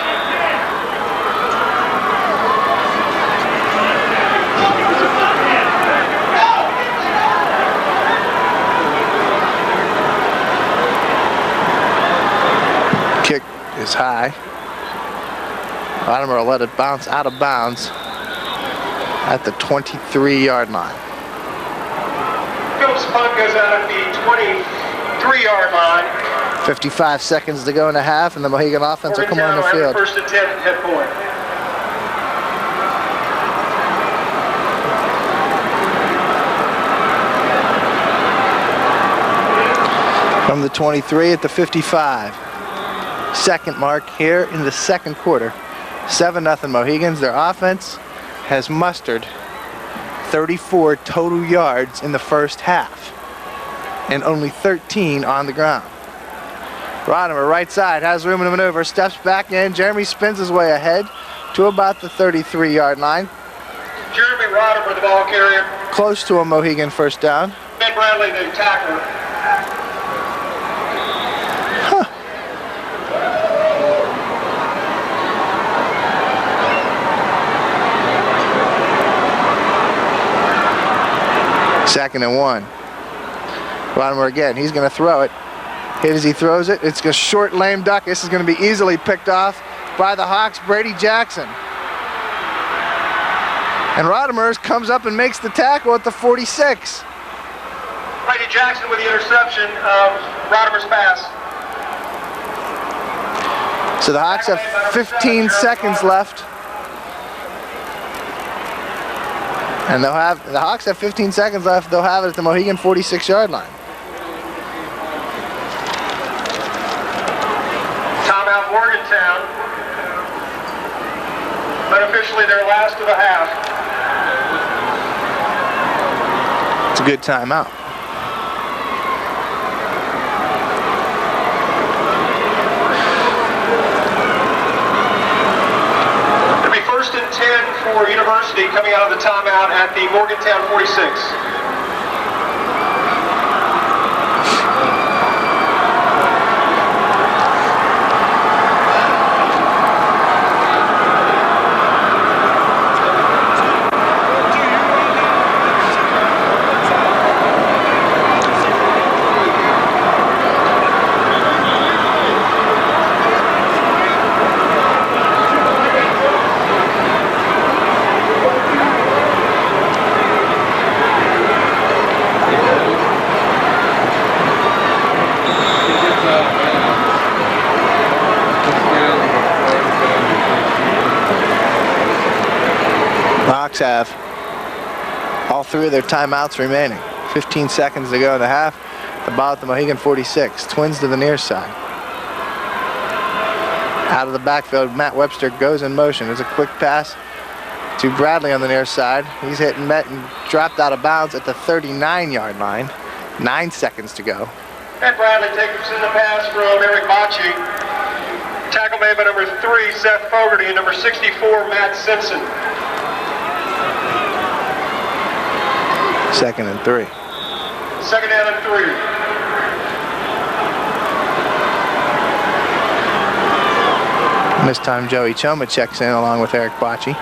Kick is high. Latimer will let it bounce out of bounds at the 23-yard line. Phillips' punt goes out at the 23-yard line. 55 seconds to go in the half, and the Mohegan offense will come on the field. First and 10 head point. From the 23 at the 55. Second mark here in the second quarter. 7-0 Mohegans. Their offense has mustered 34 total yards in the first half and only 13 on the ground. Rodimer, right side, has room to maneuver, steps back in. Jeremy spins his way ahead to about the 33-yard line. Jeremy Rodimer, the ball carrier. Close to a Mohegan first down. Ben Bradley, the tackler. Huh. Second and 1. Rodimer again, he's going to throw it. Hit as he throws it. It's a short, lame duck. This is going to be easily picked off by the Hawks, Brady Jackson. And Rodimer comes up and makes the tackle at the 46. Brady Jackson with the interception of Rodimer's pass. So the Hawks have 15 seconds left. And the Hawks have 15 seconds left. They'll have it at the Mohegan 46-yard line. Morgantown, but officially their last of the half. It's a good timeout. It'll be 1st and 10 for University coming out of the timeout at the Morgantown 46. Have all 3 of their timeouts remaining. 15 seconds to go in the half. The ball at the Mohegan 46. Twins to the near side. Out of the backfield, Matt Webster goes in motion. There's a quick pass to Bradley on the near side. He's hit and met and dropped out of bounds at the 39-yard line. 9 seconds to go. And Bradley takes in the pass from Eric Bocci. Tackle made by number 3, Seth Fogarty, and number 64, Matt Simpson. 2nd and 3. 2nd down and 3. And this time Joey Choma checks in along with Eric Bocci.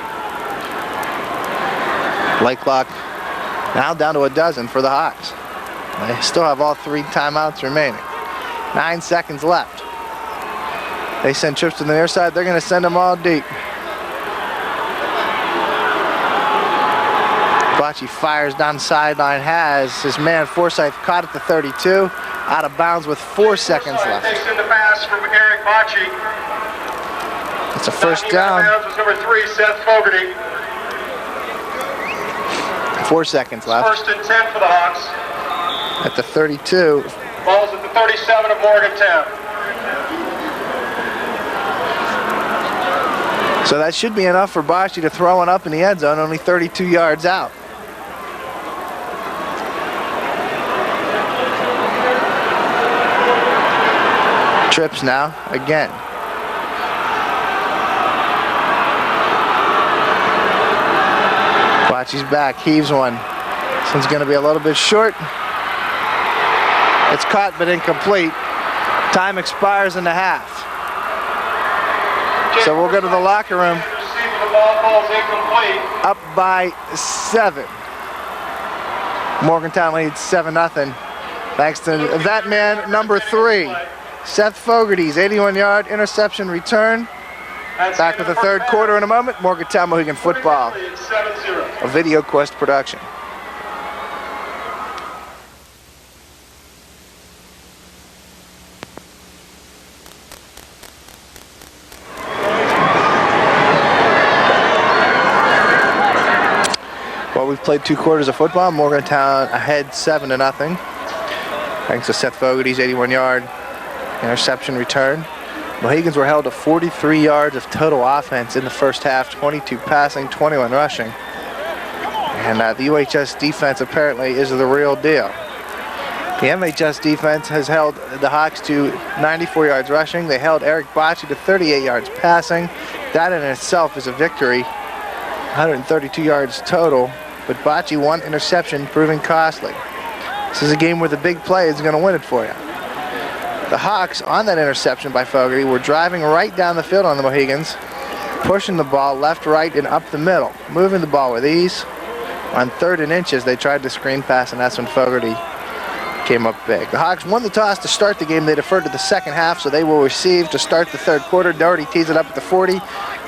Play clock now down to a dozen for the Hawks. They still have all 3 timeouts remaining. 9 seconds left. They send trips to the near side. They're going to send them all deep. Bocci fires down the sideline. Has his man Forsyth caught at the 32. Out of bounds with 4 seconds left. Takes in the pass from Eric Bocci. It's a first down. Out of bounds was number 3, Seth Fogarty. 4 seconds left. 1st and 10 for the Hawks. At the 32. Ball's at the 37 of Morgantown. So that should be enough for Bocci to throw one up in the end zone, only 32 yards out. Trips now, again. Bocci's back, heaves one. This one's going to be a little bit short. It's caught but incomplete. Time expires in the half. So we'll go to the locker room. The ball falls incomplete. Up by 7. Morgantown leads 7-0. Thanks to that man, number 3, Seth Fogarty's 81-yard interception return. Back with the third quarter in a moment. Morgantown Mohegan football. A Video Quest production. Well, we've played 2 quarters of football. Morgantown ahead 7-0. Thanks to Seth Fogarty's 81-yard interception return. Mohegans were held to 43 yards of total offense in the first half, 22 passing, 21 rushing. And the UHS defense apparently is the real deal. The MHS defense has held the Hawks to 94 yards rushing. They held Eric Bocci to 38 yards passing. That in itself is a victory. 132 yards total, but Bocci 1 interception proving costly. This is a game where the big play is going to win it for you. The Hawks, on that interception by Fogarty, were driving right down the field on the Mohegans, pushing the ball left, right, and up the middle, moving the ball with ease. On 3rd and inches, they tried to screen pass, and that's when Fogarty came up big. The Hawks won the toss to start the game. They deferred to the second half, so they will receive to start the third quarter. Doherty tees it up at the 40,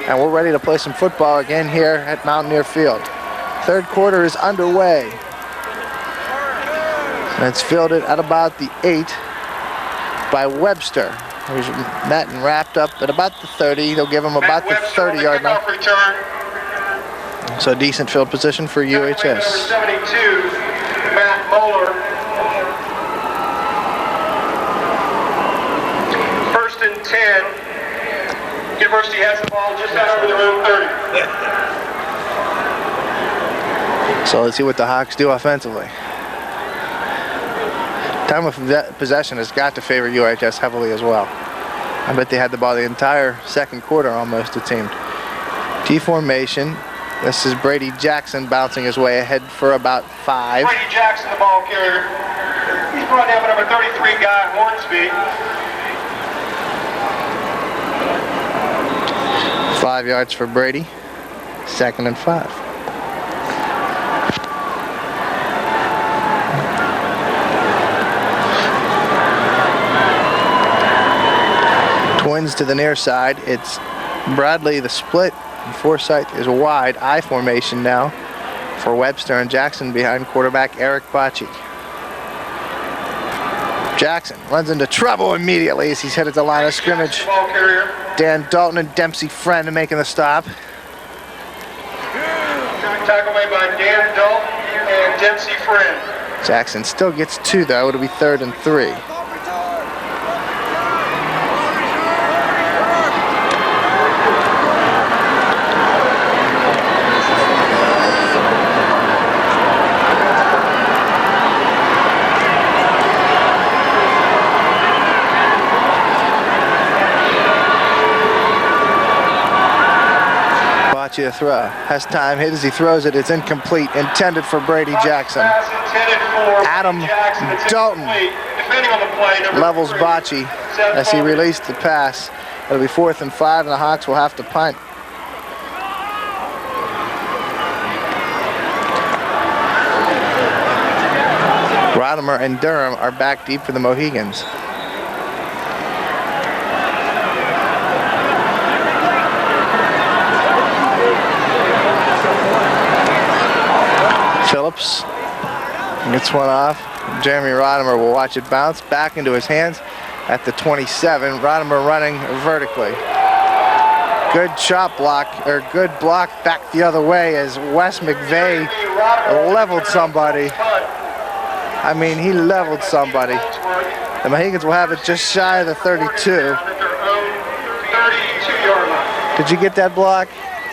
and we're ready to play some football again here at Mountaineer Field. Third quarter is underway. And it's fielded at about the 8 by Webster, who's met and wrapped up at about the 30. They'll give him about the 30-yard line. So a decent field position for UHS. Number 72, Matt Moeller. 1st and 10. University has the ball just out over their own 30. So let's see what the Hawks do offensively. Time of possession has got to favor UHS heavily as well. I bet they had the ball the entire second quarter almost, it seemed. T formation. This is Brady Jackson bouncing his way ahead for about 5. Brady Jackson, the ball carrier. He's brought down by number 33, Guy Hornsby. 5 yards for Brady. 2nd and 5. Twins to the near side. It's Bradley the split. And Forsyth is wide. I formation now for Webster and Jackson behind quarterback Eric Bocci. Jackson runs into trouble immediately as he's headed to the line of scrimmage. Ball carrier. Dan Dalton and Dempsey Friend making the stop. Tackle made by Dan Dalton and Dempsey Friend. Jackson still gets 2 though. It'll be 3rd and 3. Bocce to throw. Has time, hit as he throws it. It's incomplete, intended for Brady Jackson. Pass intended for Adam Jackson. It's Dalton incomplete. Defending on the play, number levels 3, Bocce Seth as he Fogarty. released the pass. It'll be 4th and 5, and the Hawks will have to punt. Rodimer and Durham are back deep for the Mohegans. Phillips gets one off. Jeremy Rodimer will watch it bounce back into his hands at the 27. Rodimer running vertically. Good shot block, or good block back the other way as Wes McVeigh leveled somebody. I mean, he leveled somebody. The Mohegans will have it just shy of the 32. Did you get that block?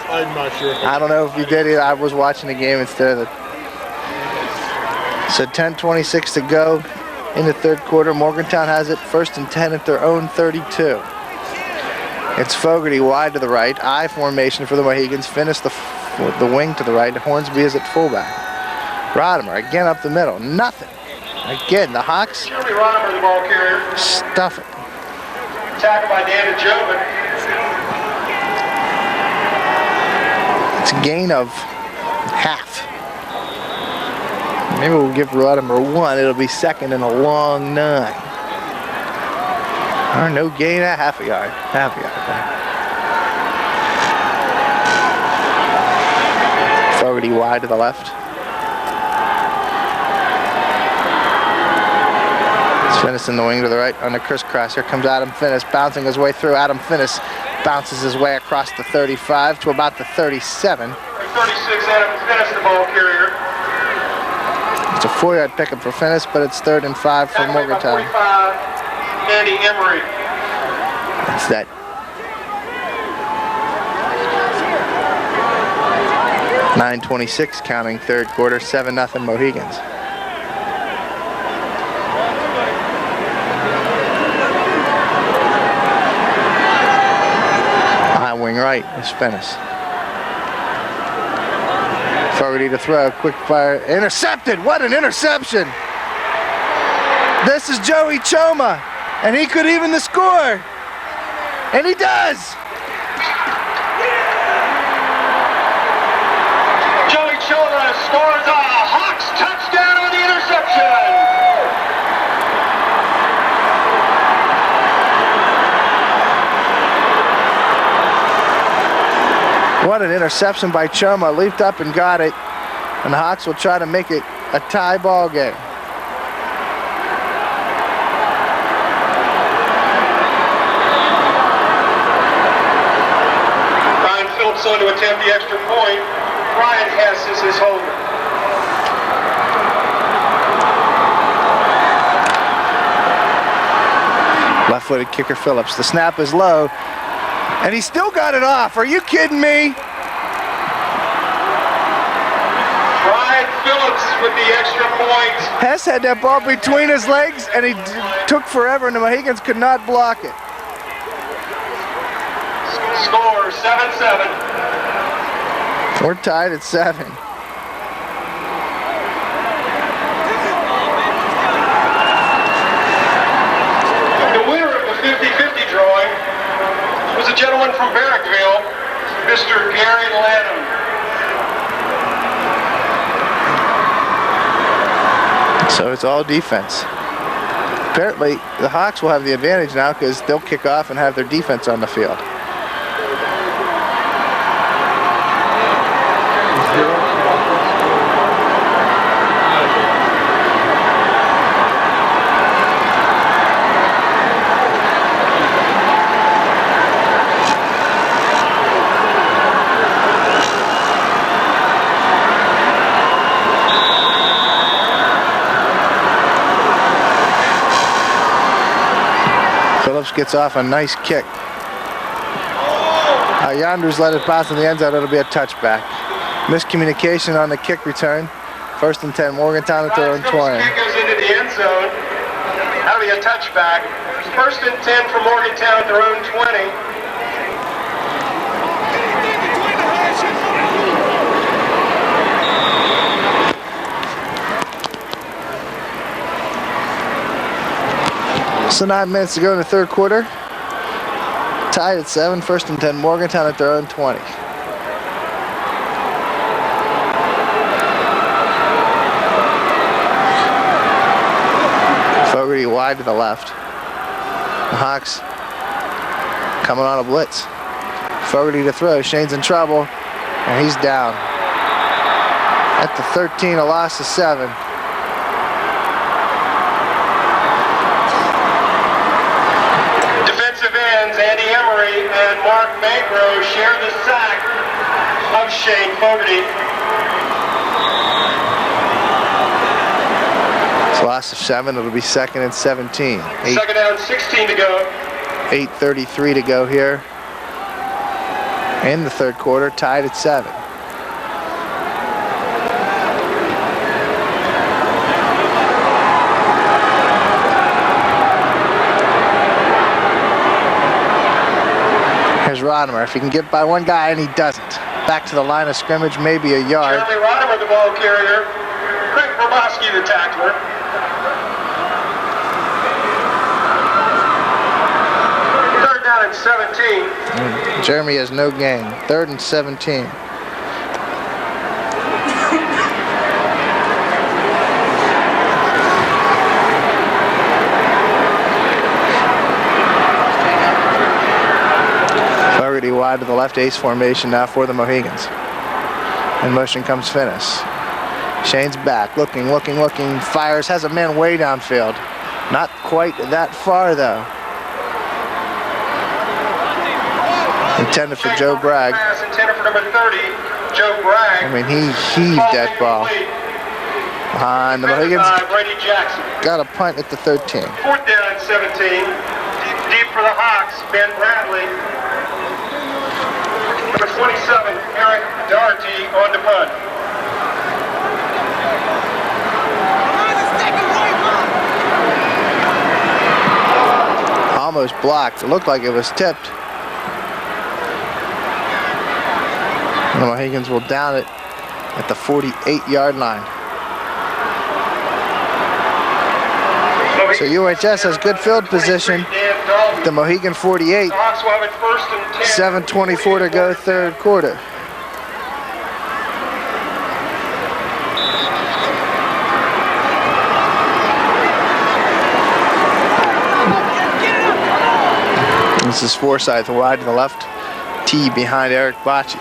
I'm not sure. I don't know if you did it. I was watching the game instead of the... So 10:26 to go in the third quarter. Morgantown has it 1st and 10 at their own 32. It's Fogarty wide to the right. I formation for the Mohegans. Finish the wing to the right. Hornsby is at fullback. Rodimer again up the middle. Nothing. Again, the Hawks Jeremy Rodimer, the ball carrier. stuff it. Tackled by Dan Jobin. It's a gain of half. Maybe we'll give Rodimer 1. It'll be 2nd and a long 9. Or no gain at half a yard. Half a yard. Fogarty wide to the left. Finnis in the wing to the right on the crisscross. Here comes Adam Finnis bouncing his way through. Adam Finnis bounces his way across the 35 to about the 37. 36, Adam Finnis, the ball carrier. It's a 4-yard pickup for Finnis, but it's 3rd and 5 for Tackled by Morgantown. 45, Andy Emery. It's that 9:26 counting third quarter, 7-0 Mohegans. High wing right is Finnis. Fogarty to throw, quick fire, intercepted. What an interception! This is Joey Choma, and he could even the score, and he does. Joey Choma scores a Hawks touchdown on the interception. What an interception by Choma. Leaped up and got it. And the Hawks will try to make it a tie ball game. Ryan Phillips on to attempt the extra point. Ryan Hess is his holder. Left-footed kicker Phillips. The snap is low. And he still got it off. Are you kidding me? Ryan Phillips with the extra point. Hess had that ball between his legs, and he took forever, and the Mohegans could not block it. Score 7-7. We're tied at 7. The winner of the 50-50 drawing was a gentleman from Barrackville, Mr. Gary Lanham. So it's all defense. Apparently, the Hawks will have the advantage now because they'll kick off and have their defense on the field. Phillips gets off a nice kick. Yanders let it pass in the end zone. It'll be a touchback. Miscommunication on the kick return. 1st and 10, Morgantown at their own 20. Kick goes into the end zone. That'll be a touchback. 1st and 10 for Morgantown at their own 20. So 9 minutes to go in the third quarter. Tied at 7, first and 10, Morgantown at their own 20. Fogarty wide to the left. The Hawks coming on a blitz. Fogarty to throw, Shane's in trouble, and he's down. At the 13, a loss of 7. Andy Emery and Mark Magro share the sack of Shane Fogarty. It's a loss of 7. It'll be second and 17. Second down, 16 to go. 8:33 to go here in the third quarter, tied at 7. Here's Rodimer. If he can get by one guy, and he doesn't. Back to the line of scrimmage, maybe a yard. Jeremy Rodimer, the ball carrier. Craig Grabowski, the tackler. Third down and 17. Jeremy has no gain. 3rd and 17. Fogarty wide to the left, ace formation now for the Mohegans. In motion comes Finnis. Shane's back, looking, fires, has a man way downfield. Not quite that far though. Intended for Joe Bragg. Pass intended for number 30, Joe Bragg. I mean, he heaved that ball. And the Mohegans got a punt at the 13. 4th down and 17. Deep for the Hawks, Ben Bradley. Number 27, Eric Doherty on the punt. Almost blocked. It looked like it was tipped. The Mohegans will down it at the 48-yard line. So UHS has good field position. The Mohegan 48. 7:24 to go, third quarter. This is Forsyth wide to the left. T behind Eric Bocci.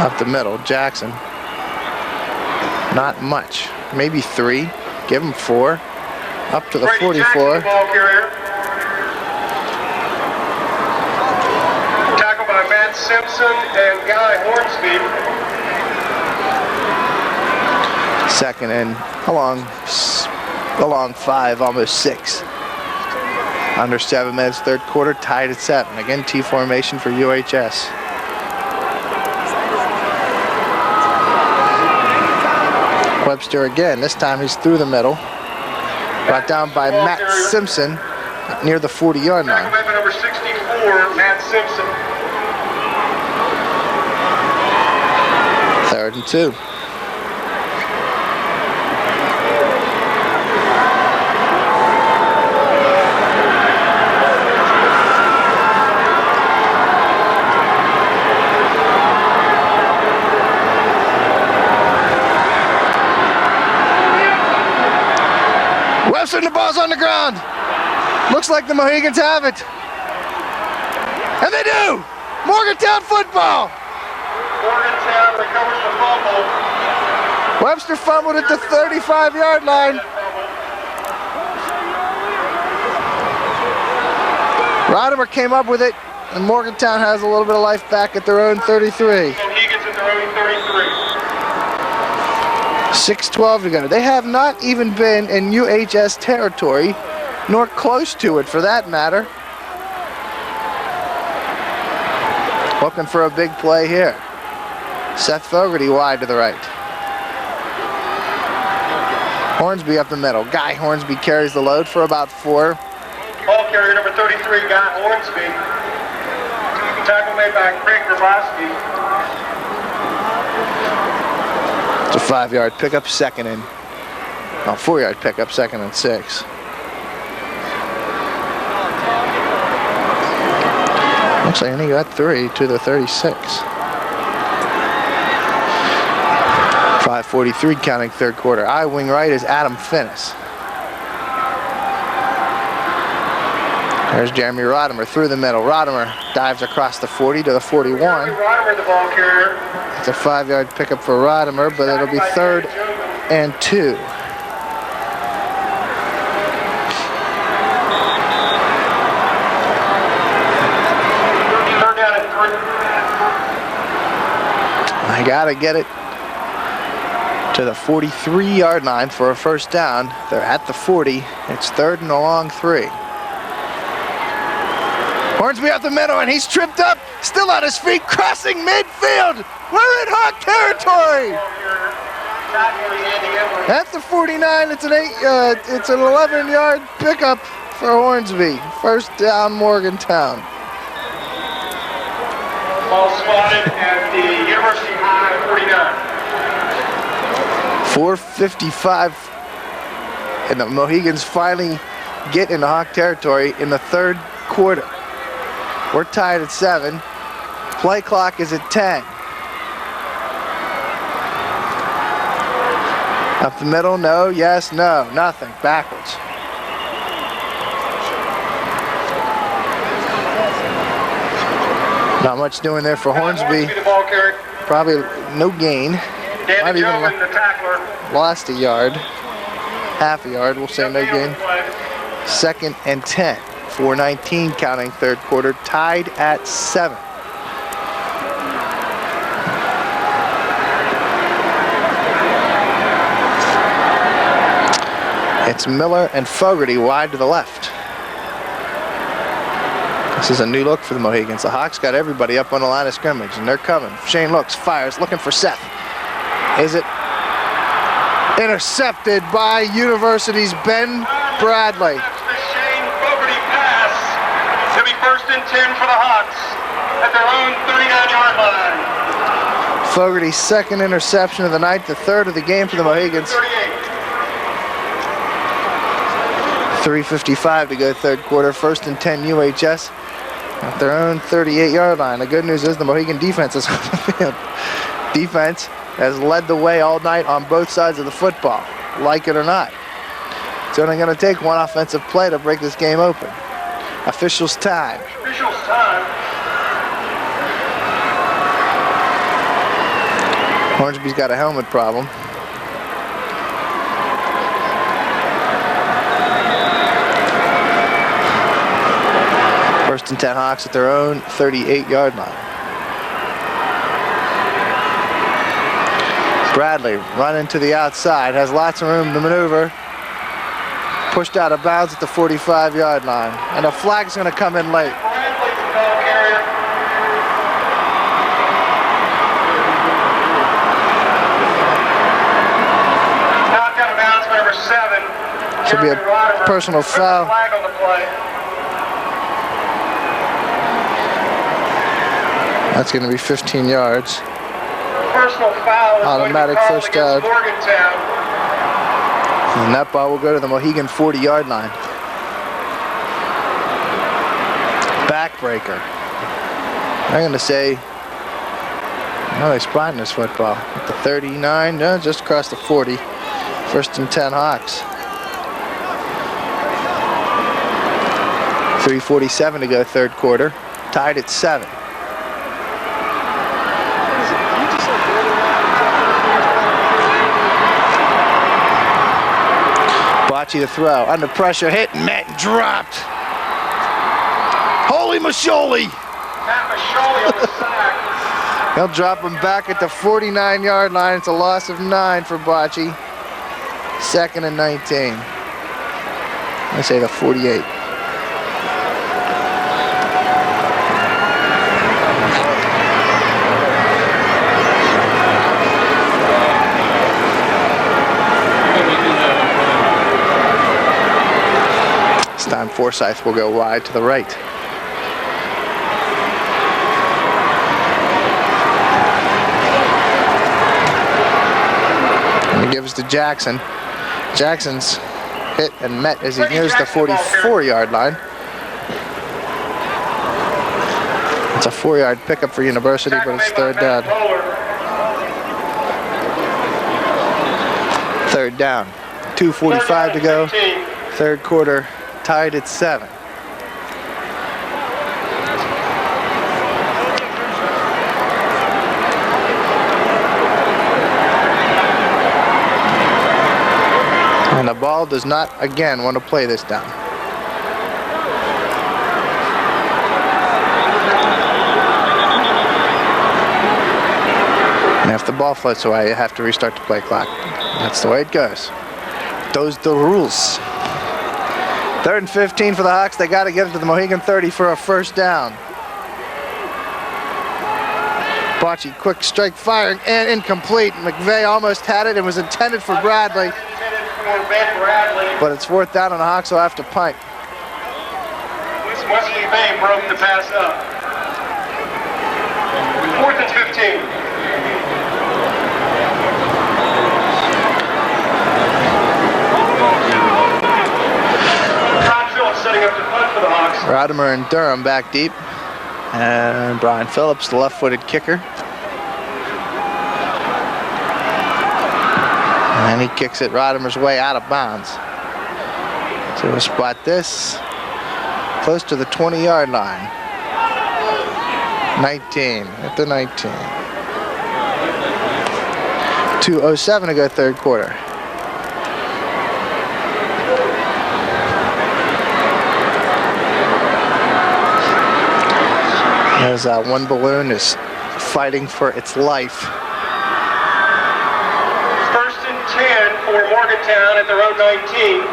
Up the middle, Jackson. Not much. Maybe 3. Give him 4. Up to the 44. Tackled by Matt Simpson and Guy Hornsby. Second and along 5, almost 6. Under 7 minutes, third quarter, tied at 7. Again, T formation for UHS. Webster again. This time he's through the middle. Brought down by Matt Simpson near the 40-yard line. Number 64, Matt Simpson. 3rd and 2. Webster, the ball's on the ground. Looks like the Mohegans have it. And they do! Morgantown football! Morgantown recovers the fumble. Webster fumbled at the 35-yard line. Rodimer came up with it, and Morgantown has a little bit of life back at their own 33. Mohegans at their own 33. 6:12 to go. They have not even been in UHS territory, nor close to it for that matter. Looking for a big play here. Seth Fogarty wide to the right. Hornsby up the middle. Guy Hornsby carries the load for about 4. Ball carrier number 33, Guy Hornsby. Tackle made by Craig Grabowski. It's a 5-yard pickup, second and 4-yard pickup, second and 6. Looks like he got 3 to the 36. 5:43 counting third quarter. I-wing right is Adam Finnis. There's Jeremy Rodimer through the middle. Rodimer dives across the 40 to the 41. Rodimer, the ball carrier. It's a 5-yard pickup for Rodimer, but it'll be 3rd and 2. Third down and 3. I gotta get it to the 43-yard line for a first down. They're at the 40. It's 3rd and a long 3. Hornsby up the middle, and he's tripped up, still on his feet, crossing midfield. We're in Hawk territory. At the 49, it's an 11-yard pickup for Hornsby. First down, Morgantown. Ball spotted at the University High 4:55, and the Mohegans finally get into Hawk territory in the third quarter. We're tied at 7. Play clock is at 10. Up the middle, no, yes, no, nothing, backwards. Not much doing there for Hornsby. The ball carrier. Probably no gain. Danny Might even Jones, the tackler. lost a yard, half a yard, we'll say no gain. 2nd and 10. 4:19 counting third quarter, tied at 7. It's Miller and Fogarty wide to the left. This is a new look for the Mohegans. The Hawks got everybody up on the line of scrimmage, and they're coming. Shane looks, fires, looking for Seth. Is it intercepted by University's Ben Bradley? To be 1st and 10 for the Hawks at their own 39-yard line. Fogarty's 2nd interception of the night, the 3rd of the game for the Mohegans. 3:55 to go third quarter, 1st and 10 UHS at their own 38-yard line. The good news is the Mohegan defense is on the field. Defense has led the way all night on both sides of the football, like it or not. It's only going to take one offensive play to break this game open. Officials time. Officials time. Hornsby's got a helmet problem. First and 10 Hawks at their own 38-yard line. Bradley running to the outside, has lots of room to maneuver. Pushed out of bounds at the 45-yard line. And a flag's going to come in late. Bradley's the ball carrier. Knocked out of bounds for number 7. Should be a Jeremy Rodimer. personal There's a foul. flag on the play. That's going to be 15 yards. Personal foul is Automatic going to be first called down. against Morgantown. And that ball will go to the Mohegan 40-yard line. Backbreaker. I'm going to say, no, they're spotting this football. At the 39, no, just across the 40. 1st and 10 Hawks. 3:47 to go third quarter. Tied at 7. Bocce to throw, under pressure, hit, met, and dropped. Holy Masholi! Matt Masholi on the sack. He'll drop him back at the 49-yard line. It's a loss of 9 for Bocce. 2nd and 19. I say the 48. It's time Forsyth will go wide to the right. And he gives to Jackson. Jackson's hit and met as he nears the 44-yard line. It's a 4-yard pickup for University, but it's third down. Third down. 2:45 to go. Third quarter tied at 7. And the ball does not again want to play this down. And if the ball floats away, you have to restart the play clock. That's the way it goes. Those the rules. 3rd and 15 for the Hawks. They got to get it to the Mohegan 30 for a first down. Bocce, quick strike firing and incomplete. McVeigh almost had it. It was intended for Bradley. But it's 4th down and the Hawks will have to punt. Wesley Bay broke the pass up. 4th and 15. Setting up the punt for the Hawks. Rodimer and Durham back deep. And Brian Phillips, the left-footed kicker. And he kicks it Rodimer's way out of bounds. So we'll spot this close to the 20-yard line. 19, at the 19. 2:07 to go third quarter. As one balloon is fighting for its life. 1st and 10 for Morgantown at their own 19.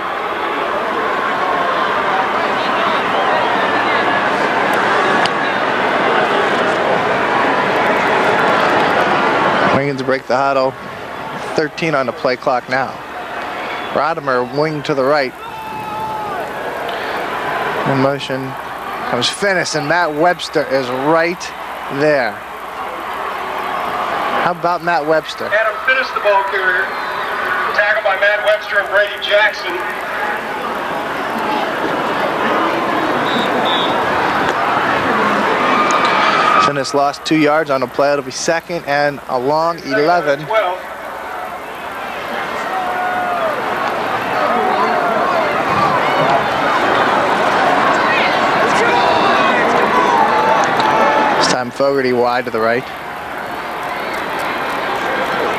Wiggins break the huddle. 13 on the play clock now. Rodimer wing to the right. In motion. Comes Finnis, and Matt Webster is right there. How about Matt Webster? Adam Finnis, the ball carrier. Tackled by Matt Webster and Brady Jackson. Finnis lost 2 yards on the play. It'll be 2nd and a long 11. 12. Fogarty wide to the right.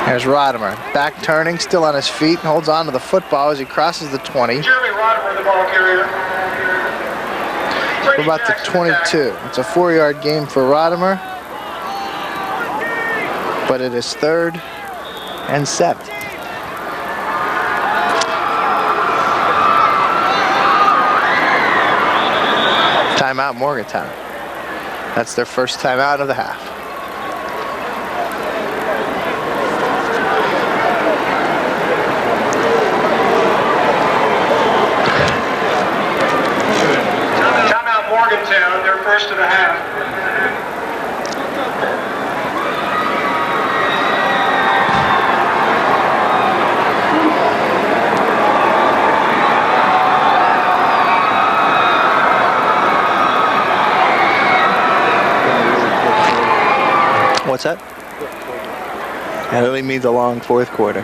There's Rodimer. Back turning, still on his feet, and holds on to the football as he crosses the 20. Jeremy Rodimer, the ball carrier. We're about the 22. It's a 4-yard gain for Rodimer. But it is 3rd and 7. Timeout Morgantown. That's their first time out of the half. Timeout Morgantown, their first of the half. What's that? That really means a long 4th quarter.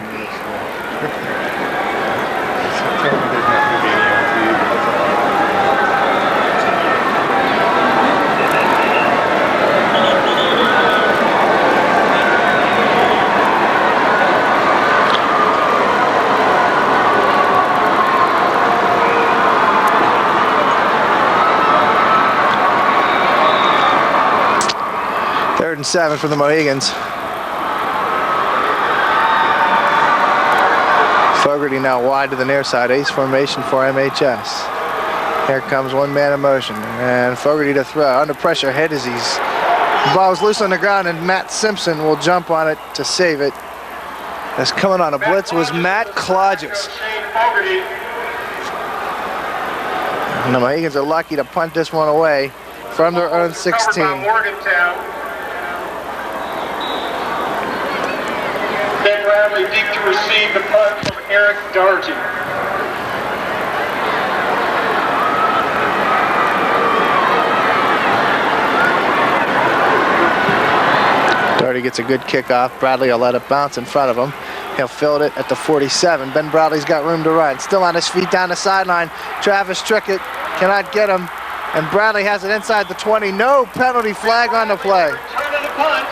Third and 7 for the Mohegans. Fogarty now wide to the near side. Ace formation for MHS. Here comes one man in motion. And Fogarty to throw. Under pressure, hit as he's... The ball is loose on the ground, and Matt Simpson will jump on it to save it. As coming on a blitz was Matt Clodges. And the Mohegans are lucky to punt this one away from their own 16. Covered by Morgantown. Ben Bradley deep to receive the punt from Eric Doherty. Doherty gets a good kickoff. Bradley will let it bounce in front of him. He'll field it at the 47. Ben Bradley's got room to run. Still on his feet down the sideline. Travis Trickett cannot get him. And Bradley has it inside the 20. No penalty flag on the play. Return of the punt.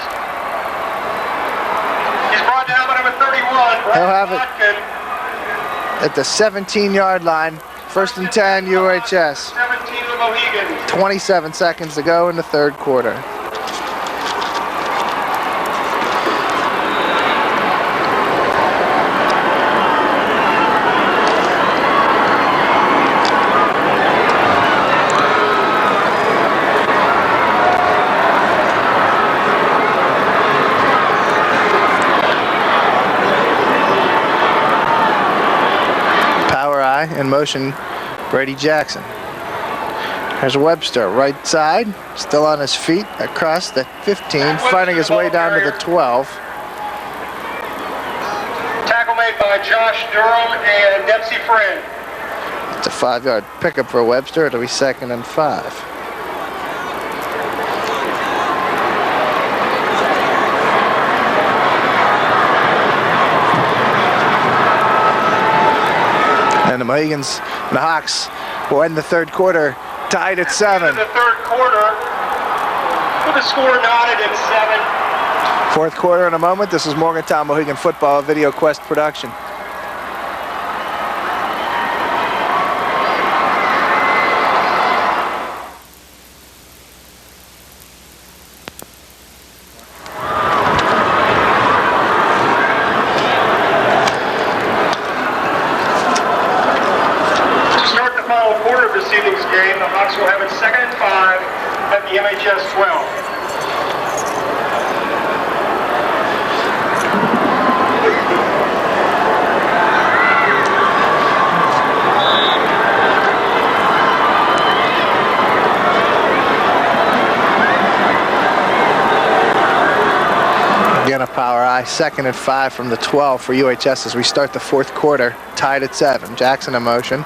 He's brought down by number 31. He'll have it Watkin. at the 17-yard line. First and 10, UHS. 17 of the Mohegans. 27 seconds to go in the third quarter. In motion, Brady Jackson. There's Webster, right side, still on his feet across the 15, finding his way down to the 12. Tackle made by Josh Durham and Dempsey Friend. It's a 5-yard pickup for Webster. It'll be 2nd and 5. And the Mohegans and the Hawks will end the third quarter tied at 7. In the third quarter, with the score knotted at 7. Fourth quarter in a moment. This is Morgantown Mohegan Football, a Video Quest production. Game. The Hawks will have it 2nd and 5 at the MHS 12. Again, a power I. 2nd and 5 from the 12 for UHS as we start the fourth quarter, tied at 7. Jackson in motion.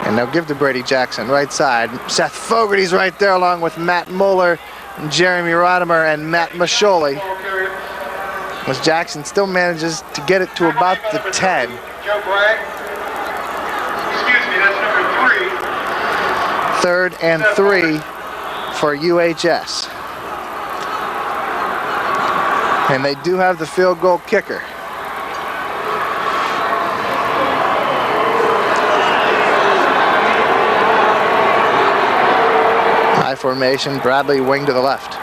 And they'll give to Brady Jackson, right side. Seth Fogarty's right there along with Matt Moeller, and Jeremy Rodimer, and Matt Masholi. As Jackson still manages to get it to about the 10. Joe Bragg. Excuse me, that's number 3. 3rd and 3 for UHS. And they do have the field goal kicker. Formation, Bradley wing to the left.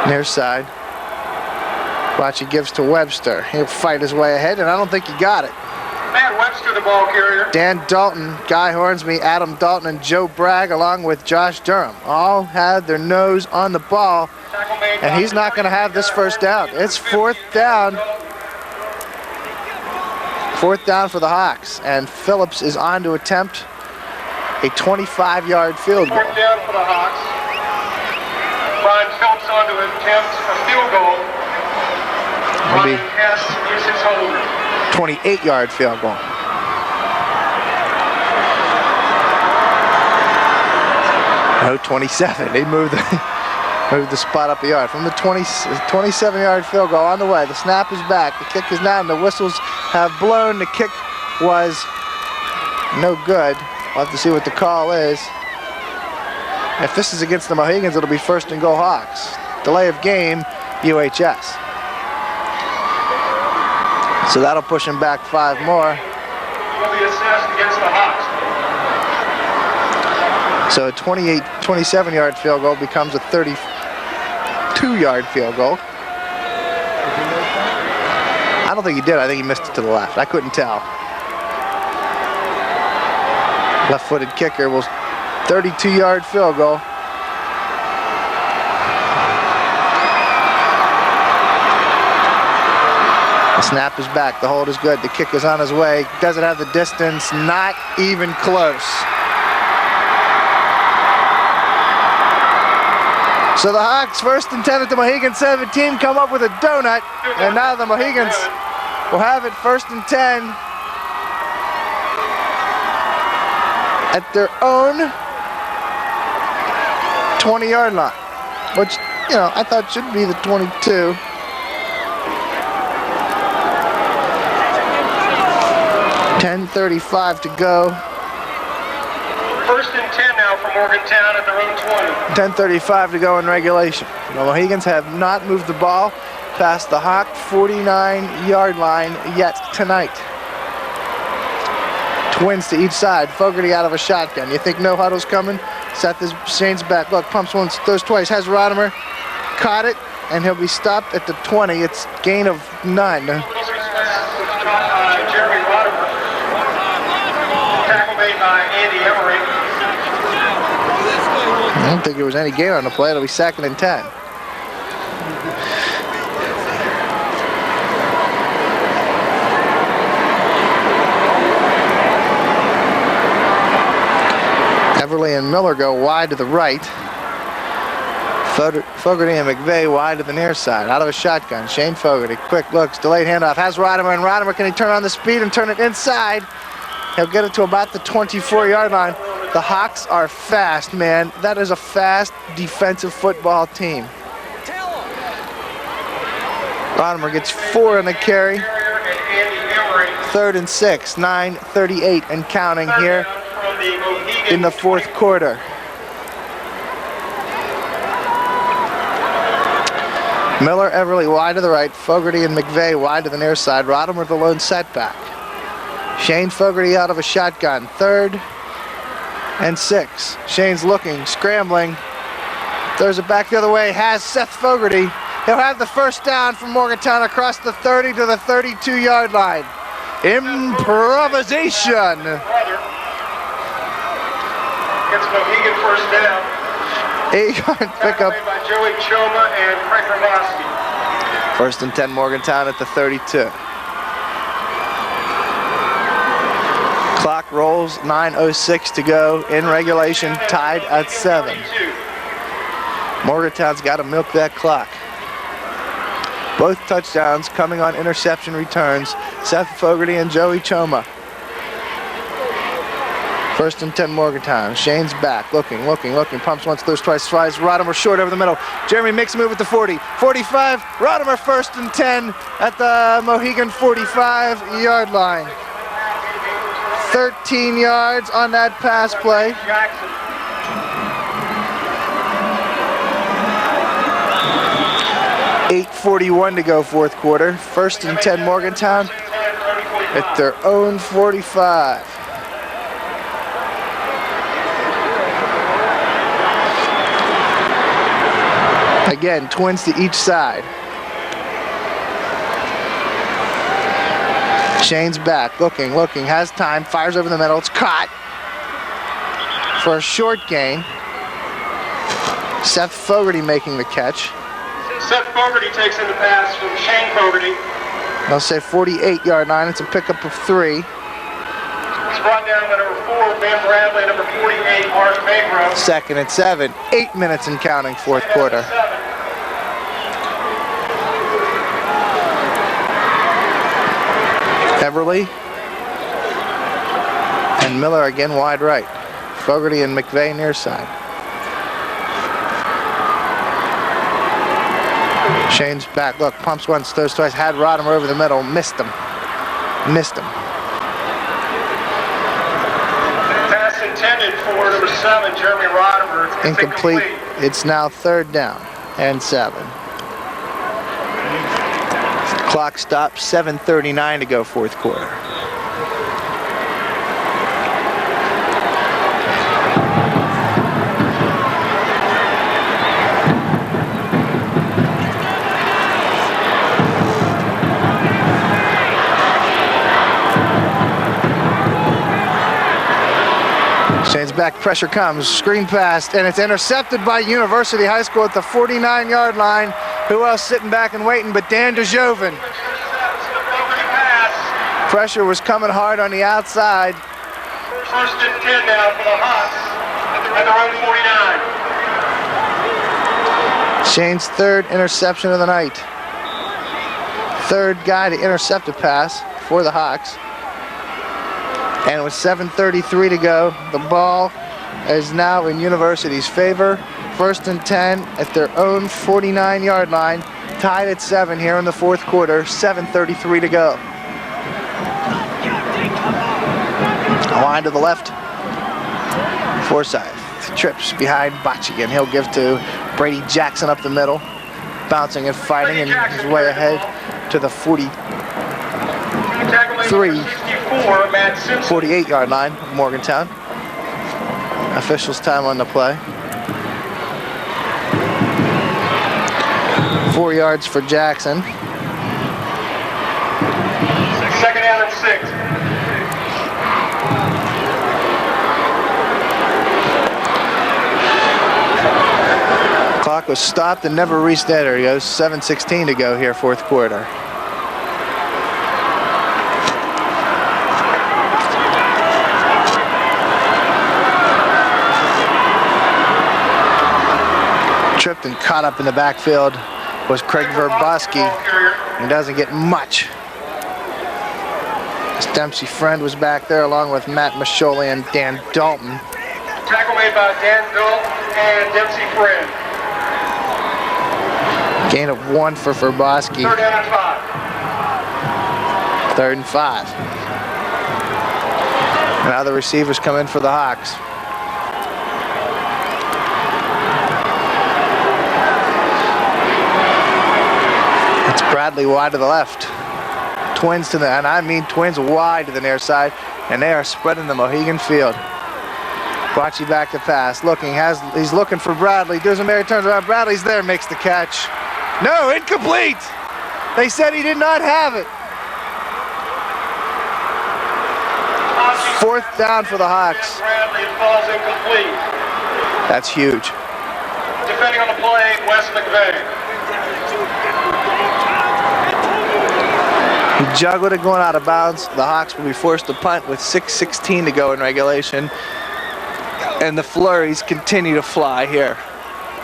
Near side. Watch, he gives to Webster. He'll fight his way ahead, and I don't think he got it. Matt Webster, the ball carrier. Dan Dalton, Guy Hornsby, Adam Dalton, and Joe Bragg, along with Josh Durham, all had their nose on the ball, and he's not going to have this first down. It's 4th down. 4th down for the Hawks, and Phillips is on to attempt a 25-yard field goal. 4th down for the Hawks. Brian Phillips on to attempt a field goal. Maybe Brian Hess is his holder. 28-yard field goal. No, 27. They moved the spot up the yard. From the 27-yard field goal on the way. The snap is back. The kick is down. The whistles have blown. The kick was no good. We'll have to see what the call is. If this is against the Mohegans, it'll be 1st and goal Hawks. Delay of game, UHS. So that'll push him back 5 more. Will be assessed against the Hawks. So a 27-yard field goal becomes a 32-yard field goal. I don't think he did. I think he missed it to the left. I couldn't tell. Left-footed kicker will 32-yard field goal. The snap is back. The hold is good. The kick is on his way. Doesn't have the distance. Not even close. So the Hawks, 1st and 10 at the Mohegan 17, come up with a donut, and now the Mohegans will have it 1st and 10 at their own 20-yard line, which, you know, I thought should be the 22. .10:35 to go. 1st and 10 now for Morgantown at their own 20. 10:35 to go in regulation. The Mohegans have not moved the ball past the Hawk 49-yard line yet tonight. Twins to each side. Fogarty out of a shotgun. You think no huddle's coming? Seth is Shane's back. Look, pumps once, throws twice. Has Rodimer. Caught it, and he'll be stopped at the 20. It's gain of none. Jeremy Rodimer. Tackle made by Andy Emery. I don't think there was any gain on the play. It'll be 2nd and 10. Everly and Miller go wide to the right. Fogarty and McVeigh wide to the near side. Out of a shotgun. Shane Fogarty. Quick looks. Delayed handoff. Has Rodimer. And Rodimer, can he turn on the speed and turn it inside? He'll get it to about the 24-yard line. The Hawks are fast, man. That is a fast defensive football team. Rodimer gets 4 in the carry. 3rd and 6. 9:38 and counting here in the 4th quarter. Miller, Everly wide to the right. Fogarty and McVeigh wide to the near side. Rodimer the lone setback. Shane Fogarty out of a shotgun. 3rd and 6. Shane's looking, scrambling. Throws it back the other way. Has Seth Fogarty. He'll have the 1st down from Morgantown across the 30 to the 32-yard line. Improvisation. Gets Mohegan 1st down. 8-yard pickup. Made by Joey Choma and Frank Ravoski. 1st and 10 Morgantown at the 32. Clock rolls, 9:06 to go in regulation, tied at 7. Morgantown's got to milk that clock. Both touchdowns coming on interception returns. Seth Fogarty and Joey Choma. 1st and 10 Morgantown. Shane's back, looking. Pumps once, throws twice, tries. Rodimer short over the middle. Jeremy makes a move at the 40. 45. Rodimer 1st and 10 at the Mohegan 45-yard line. 13 yards on that pass play. 8:41 to go 4th quarter. 1st and 10 Morgantown at their own 45. Again, twins to each side. Shane's back, looking, has time, fires over the middle, it's caught for a short gain. Seth Fogarty making the catch. Seth Fogarty takes in the pass from Shane Fogarty. I'll say 48-yard line, it's a pickup of 3. He's brought down by number 4, Ben Bradley, number 48, Mark Magro. 2nd and 7, 8 minutes and counting 4th quarter. Everly and Miller again wide right. Fogarty and McVeigh near side. Shane's back, look, pumps once, throws twice, had Rodimer over the middle, missed him. Pass intended for number 7, Jeremy Rodimer. Incomplete. It's now 3rd down and 7. Clock stops, 7:39 to go 4th quarter. Shane's back, pressure comes, screen pass, and it's intercepted by University High School at the 49-yard line. Who else sitting back and waiting but Dan DeJoven? Pressure was coming hard on the outside. 1st and 10 now for the Hawks at their own 49. Shane's third interception of the night. Third guy to intercept a pass for the Hawks. And with 7:33 to go, the ball is now in University's favor. 1st and 10 at their own 49-yard line. Tied at 7 here in the fourth quarter. 7:33 to go. A line to the left. Forsyth trips behind Bocci, and he'll give to Brady Jackson up the middle. Bouncing and fighting, and his way ahead to the 48-yard line of Morgantown. Officials' time on the play. 4 yards for Jackson. 2nd down and 6. Clock was stopped and never restarted. There he goes. 7:16 to go here, fourth quarter. Tripped and caught up in the backfield was Craig Verboski. He doesn't get much. Dempsey Friend was back there along with Matt Masholi and Dan Dalton. Tackle made by Dan Dalton and Dempsey Friend. Gain of 1 for Verboski. 3rd down and 5. 3rd and 5. Now the receivers come in for the Hawks. It's Bradley wide to the left. Twins to the, and I mean twins wide to the near side, and they are spreading the Mohegan field. Bocci back to pass, he's looking for Bradley. Dusenberry turns around, Bradley's there, makes the catch. No, incomplete. They said he did not have it. 4th down for the Hawks. Bradley falls incomplete. That's huge. Defending on the play, Wes McVeigh. He juggled it going out of bounds. The Hawks will be forced to punt with 6:16 to go in regulation. And the flurries continue to fly here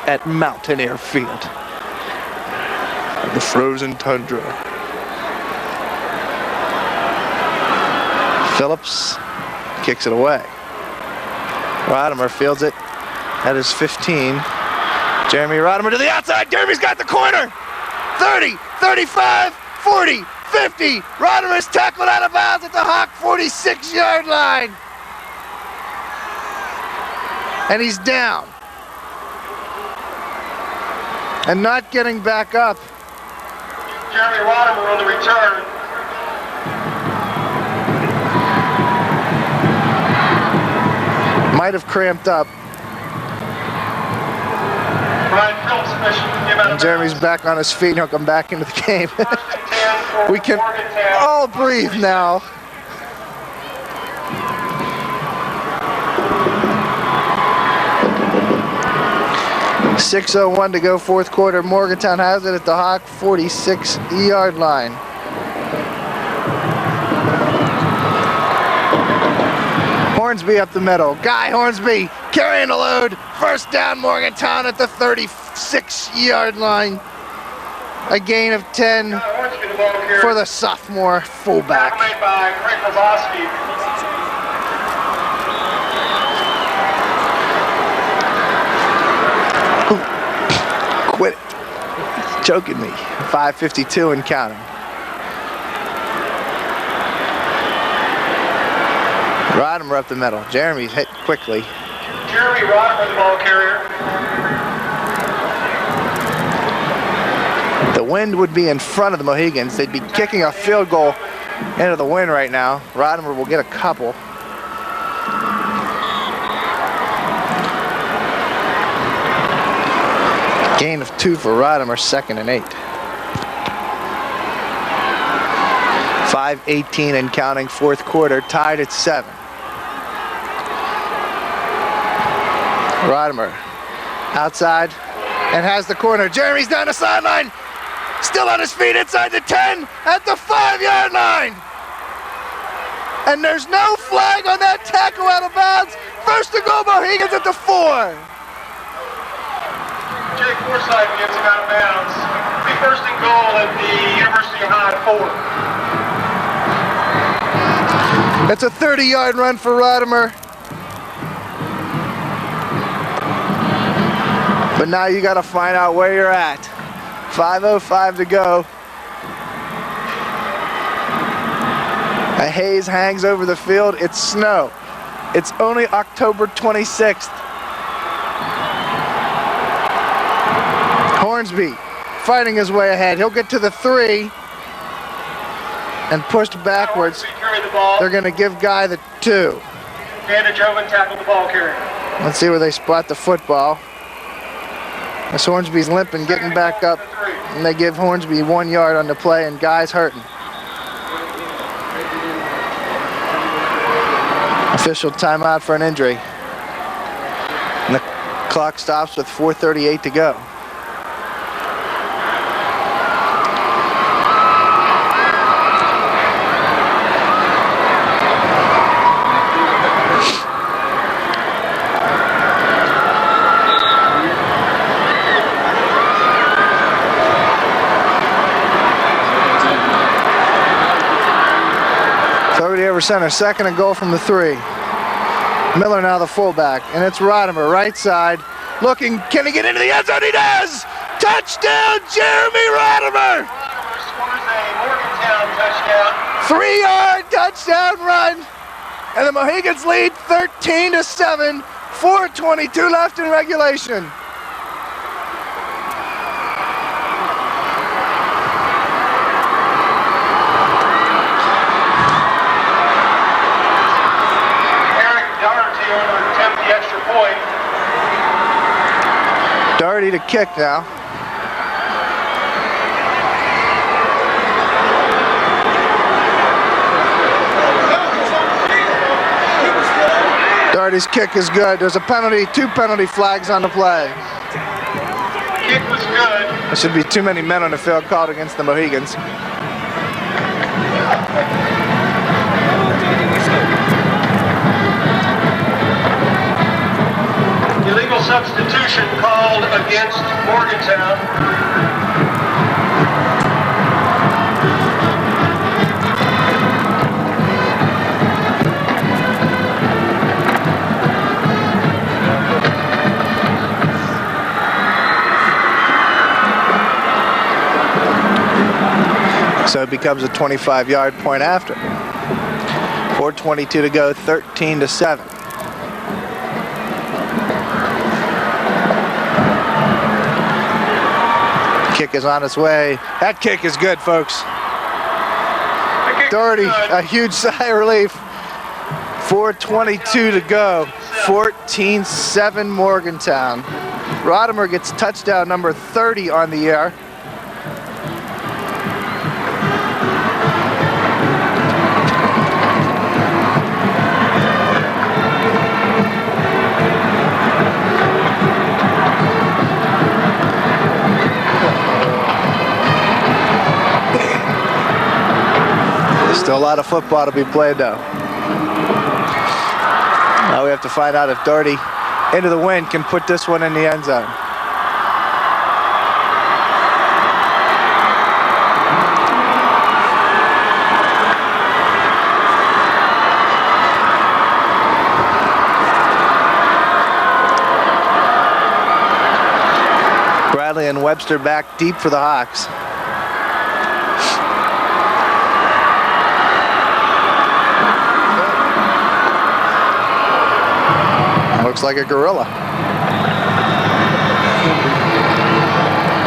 at Mountaineer Field. The frozen tundra. Phillips kicks it away. Rodimer fields it at his 15. Jeremy Rodimer to the outside. Jeremy's got the corner. 30, 35, 40, 50. Rodimer's tackled out of bounds at the Hawk 46-yard line. And he's down. And not getting back up. Jeremy Rodimer on the return. Might have cramped up. Brian Phillips came out of Jeremy's back on his feet and he'll come back into the game. We can all breathe now. .6:01 to go, fourth quarter. Morgantown has it at the Hawk 46-yard line. Hornsby up the middle. Guy Hornsby carrying the load. 1st down, Morgantown at the 36-yard line. A gain of 10 for the sophomore fullback. Made by Craig Verboski. Quit it. Choking me. 5:52 and counting. Rodimer up the middle. Jeremy's hit quickly. Jeremy Rodimer, the ball carrier. The wind would be in front of the Mohegans. They'd be kicking a field goal into the wind right now. Rodimer will get a couple. Gain of 2 for Rodimer, 2nd and 8. 5:18 and counting, fourth quarter, tied at 7. Rodimer outside and has the corner. Jeremy's down the sideline. Still on his feet inside the 10 at the 5-yard line. And there's no flag on that tackle out of bounds. First to go, Mohegans at the 4. Jake Forsythe gets him out of bounds. Be first and goal at the University High 4. It's a 30-yard run for Rodimer. But now you got to find out where you're at. 5:05 to go. A haze hangs over the field. It's snow. It's only October 26th. Hornsby fighting his way ahead. He'll get to the 3 and pushed backwards. They're going to give Guy the 2. Dana Joven tackled the ball carrier. Let's see where they spot the football. As Hornsby's limping, getting back up, and they give Hornsby 1 yard on the play, and Guy's hurting. Official timeout for an injury. And the clock stops with 4:38 to go. Center, second and goal from the 3. Miller now the fullback, and it's Rodimer, right side, looking, can he get into the end zone? He does! Touchdown, Jeremy Rodimer! Rodimer scores a Morgantown touchdown. 3-yard touchdown run, and the Mohegans lead 13-7, 4:22 left in regulation. Doherty to kick now. Doherty's kick is good. There's a penalty, 2 penalty flags on the play. Kick was good. There should be too many men on the field called against the Mohegans. Illegal substitution called against Morgantown. So it becomes a 25-yard point after. 4:22 to go, 13-7. Kick is on its way. That kick is good, folks. Doherty, a huge sigh of relief. 4:22 to go. 14-7 Morgantown. Rodimer gets touchdown number 30 on the air. Still a lot of football to be played, though. Now we have to find out if Doherty, into the wind, can put this one in the end zone. Bradley and Webster back deep for the Hawks. Looks like a gorilla.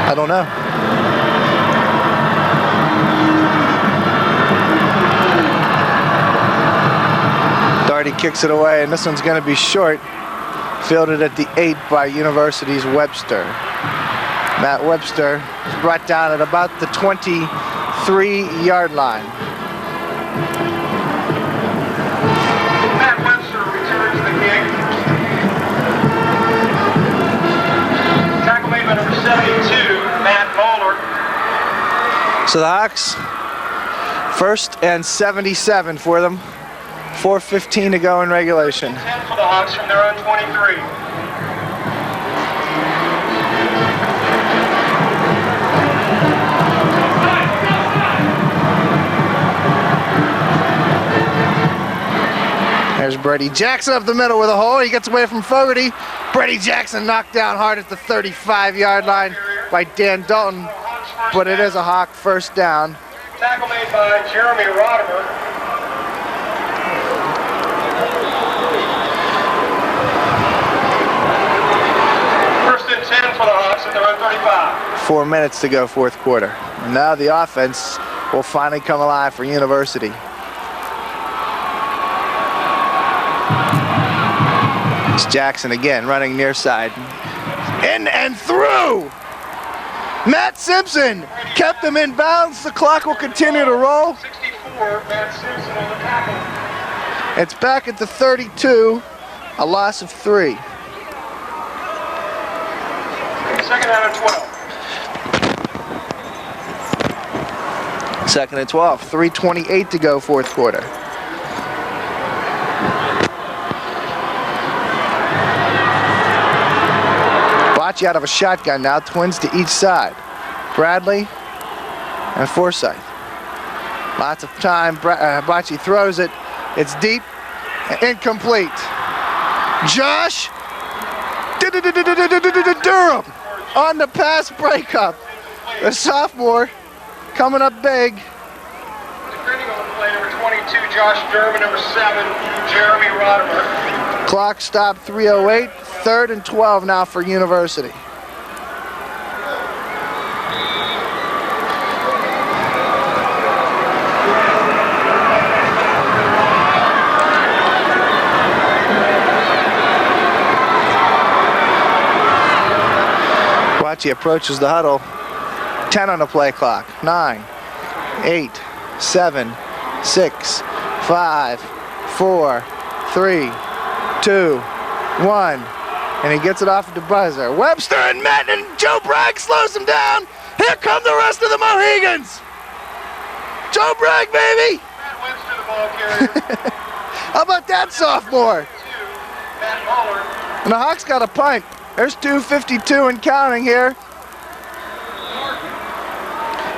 I don't know. Doherty kicks it away, and this one's going to be short. Fielded at the 8 by University's Webster. Matt Webster is brought down at about the 23-yard line. Matt Webster returns the kick. Tackle made by number 72, Matt Moeller. So the Hawks, 1st and 77 for them. 4:15 to go in regulation. 10 for the Hawks from their own 23. Brady Jackson up the middle with a hole. He gets away from Fogarty. Brady Jackson knocked down hard at the 35-yard line by Dan Dalton, but it is a Hawk first down. Tackle made by Jeremy Rodimer. First and 10 for the Hawks at their own 35. 4 minutes to go, fourth quarter. Now the offense will finally come alive for University. It's Jackson again, running near side. In and through! Matt Simpson kept him in bounds. The clock will continue to roll. 64, Matt Simpson on the tackle. It's back at the 32, a loss of 3. Second out of 12. Second and 12, 3:28 to go, fourth quarter. Bocce out of a shotgun now, twins to each side. Bradley and Forsyth. Lots of time, Bocce throws it. It's deep, incomplete. Josh Durham on the pass breakup. The sophomore coming up big. Defending on the play, number 22, Josh Durham, number 7, Jeremy Rodimer. Clock stopped 3:08. Third and 12 now for University. Bocce approaches the huddle. 10 on the play clock. 9, 8, 7, 6, 5, 4, 3, 2, 1. And he gets it off at the buzzer. Webster and Madden and Joe Bragg slows him down. Here come the rest of the Mohegans. Joe Bragg, baby. Matt Webster, the ball carrier. How about that sophomore? 2, Matt Muller. And the Hawks got a punt. There's 2:52 and counting here.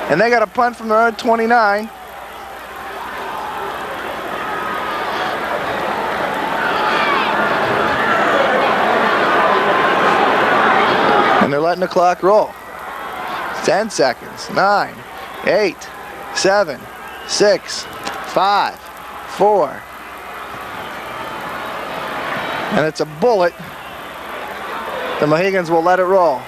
And they got a punt from their own 29. And they're letting the clock roll. 10 seconds. 9, 8, 7, 6, 5, 4. And it's a bullet. The Mohegans will let it roll.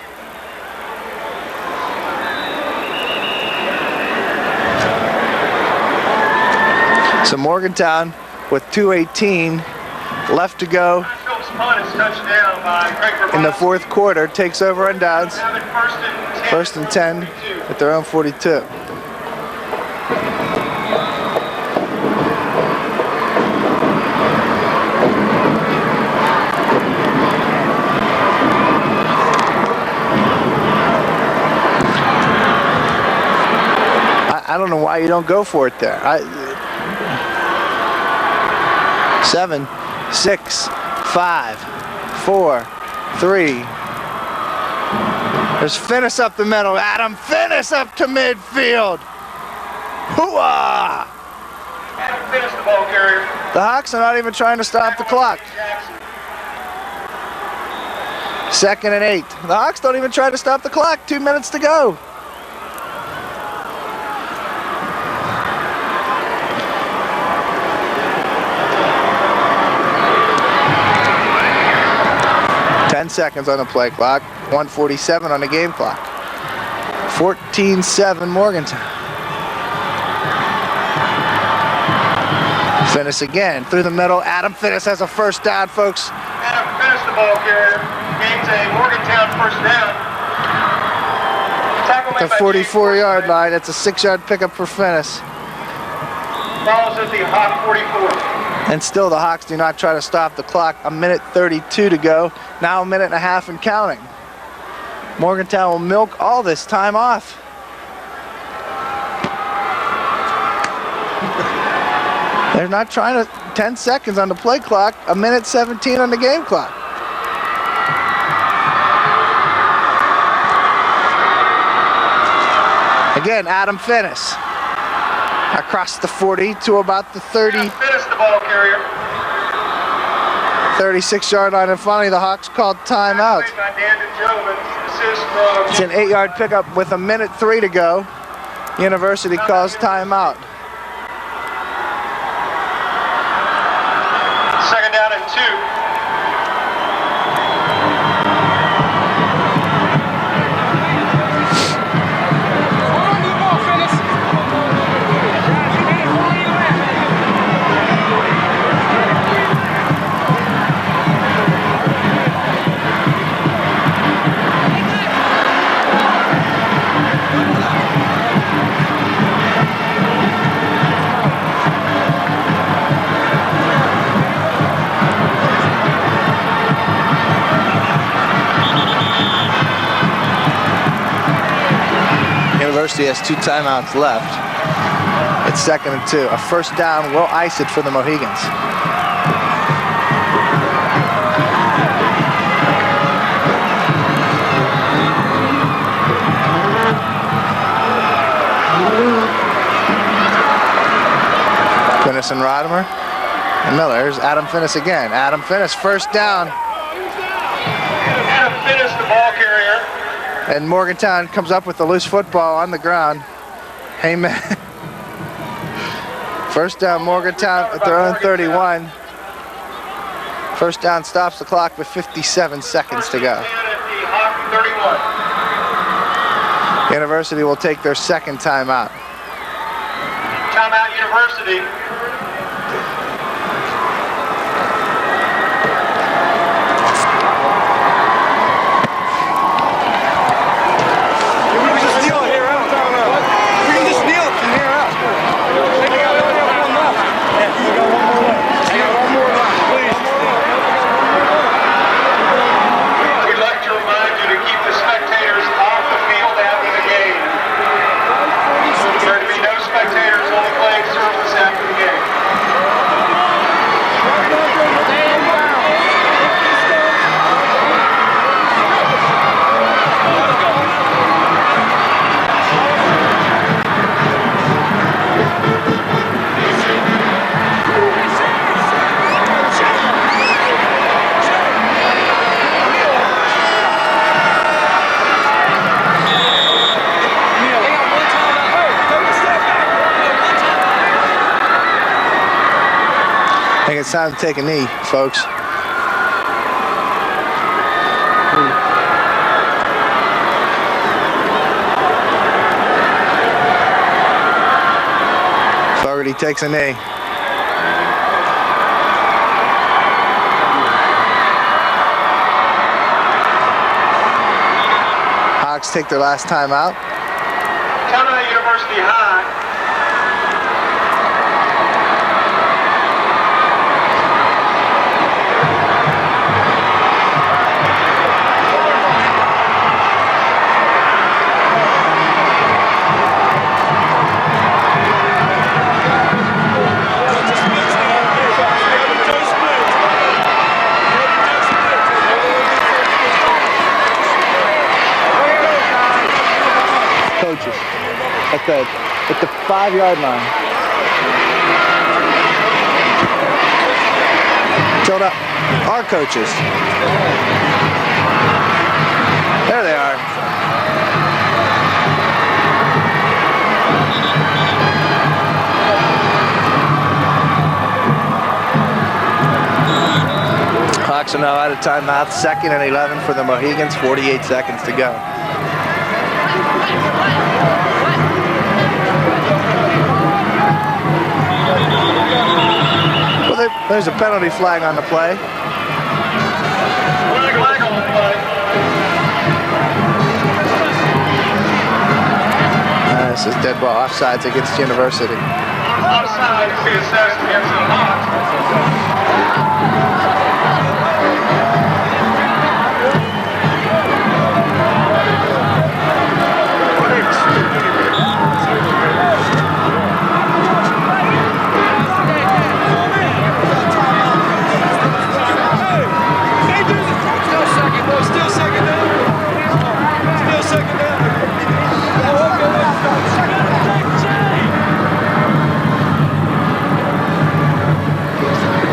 So Morgantown with 2:18 left to go in the fourth quarter takes over on downs. First and 10 at their own 42. I don't know why you don't go for it there. 7, 6, 5, 4, 3. There's Finnis up the middle. Adam Finnis up to midfield. Hooah! Adam Finnis, the ball carrier. The Hawks are not even trying to stop the clock. Second and 8. The Hawks don't even try to stop the clock. 2 minutes to go. Seconds on the play clock, 1:47 on the game clock. 14-7 Morgantown. Finnis again through the middle. Adam Finnis has a first down, folks. Adam Finnis, the ball carrier, gains a Morgantown first down. At the 44-yard line, it's a 6-yard pickup for Finnis. Follows at the Hawk 44. And still the Hawks do not try to stop the clock. 1:32 to go. Now 1.5 minutes and counting. Morgantown will milk all this time off. They're not trying to. 10 seconds on the play clock. 1:17 on the game clock. Again, Adam Finnis. Across the 40 to about the 30. Finnis, the ball carrier. 36-yard line, and finally the Hawks called timeout. It's an 8-yard pickup with 1:03 to go. University calls timeout. Second down and 2. University has 2 timeouts left. It's 2nd and 2. A first down will ice it for the Mohegans. Finnis and Rodimer. And Miller. Here's Adam Finnis again. Adam Finnis, first down. Adam Finnis, the ball carrier. And Morgantown comes up with the loose football on the ground. Heyman. First down, Morgantown at their own 31. First down stops the clock with 57 seconds to go. University will take their 2nd timeout. Timeout, University. I think it's time to take a knee, folks. Fogarty takes a knee. Hawks take their last time out. Timeout, University High. Coaches at the 5-yard line. Told up our coaches. There they are. Hawks are now out of timeout. 2nd and 11 for the Mohegans. 48 seconds to go. Well, there's a penalty flag on the play. Flag on the play. This is dead ball offsides against University. Offside to be assessed against the Hawks.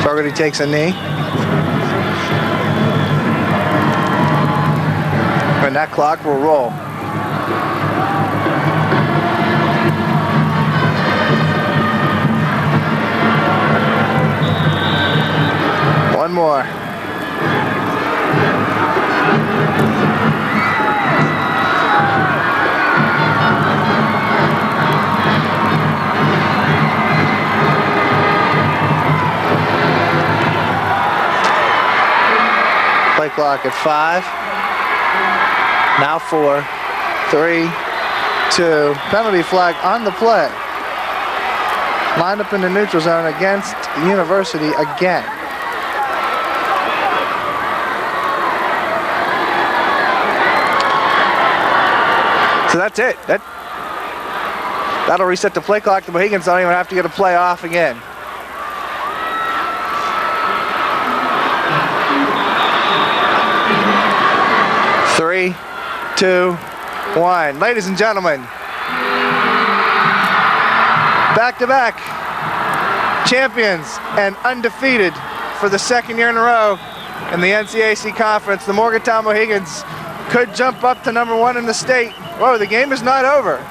Fogarty takes a knee. And that clock will roll. One more. Play clock at 5. Now 4, 3, 2. Penalty flag on the play. Lined up in the neutral zone against University again. So that's it. That'll reset the play clock. The Mohegans don't even have to get a play off again. Three, 2, 1. Ladies and gentlemen, back-to-back champions and undefeated for the second year in a row in the NCAC conference. The Morgantown Mohegans could jump up to #1 in the state. Whoa, the game is not over.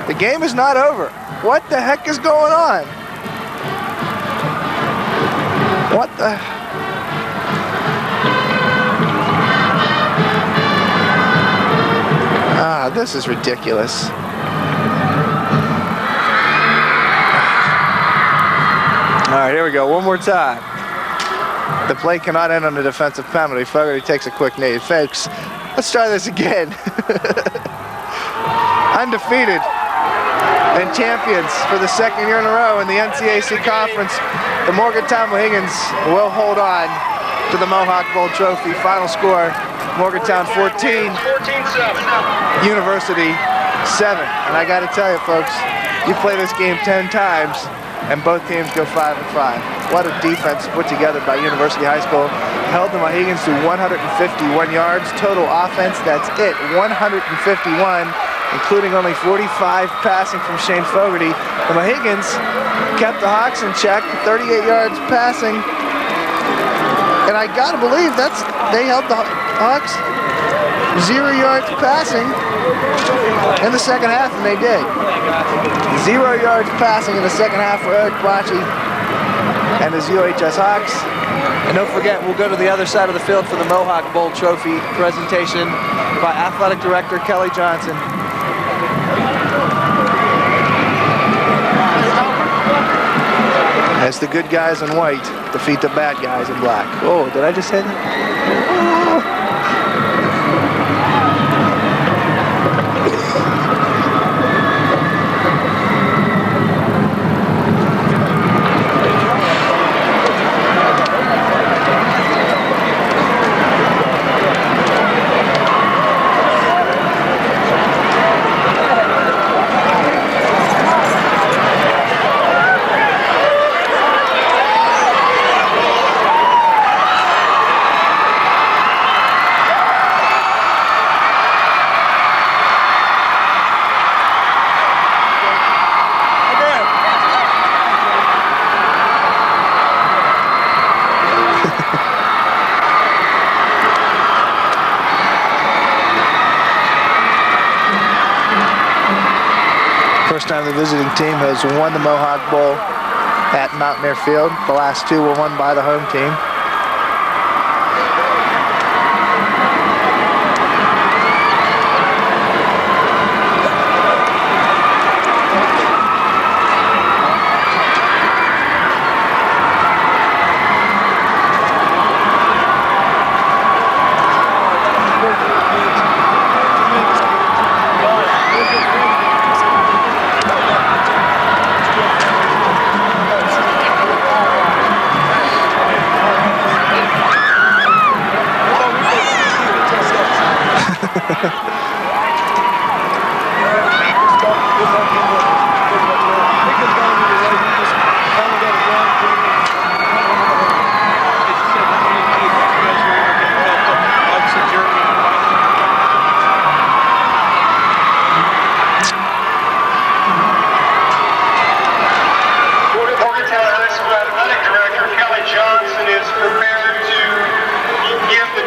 The game is not over. What the heck is going on? What the... This is ridiculous. All right, here we go. One more time. The play cannot end on a defensive penalty. Fogarty takes a quick knee. Folks, let's try this again. Undefeated and champions for the second year in a row in the NCAC conference. The Morgantown Mohegans will hold on to the Mohawk Bowl trophy. Final score, Morgantown 14, University 7. And I got to tell you, folks, you play this game 10 times and both teams go 5-5. What a defense put together by University High School. Held the Mohegans to 151 yards. Total offense, that's it, 151, including only 45 passing from Shane Fogarty. The Mohegans kept the Hawks in check, 38 yards passing. And I gotta believe they held the Hawks 0 yards passing in the second half, and they did. 0 yards passing in the second half for Eric Bocci and his UHS Hawks. And don't forget, we'll go to the other side of the field for the Mohawk Bowl trophy presentation by Athletic Director Kelly Johnson. As the good guys in white defeat the bad guys in black. Oh, did I just say that? First time the visiting team has won the Mohawk Bowl at Mountaineer Field. The last two were won by the home team.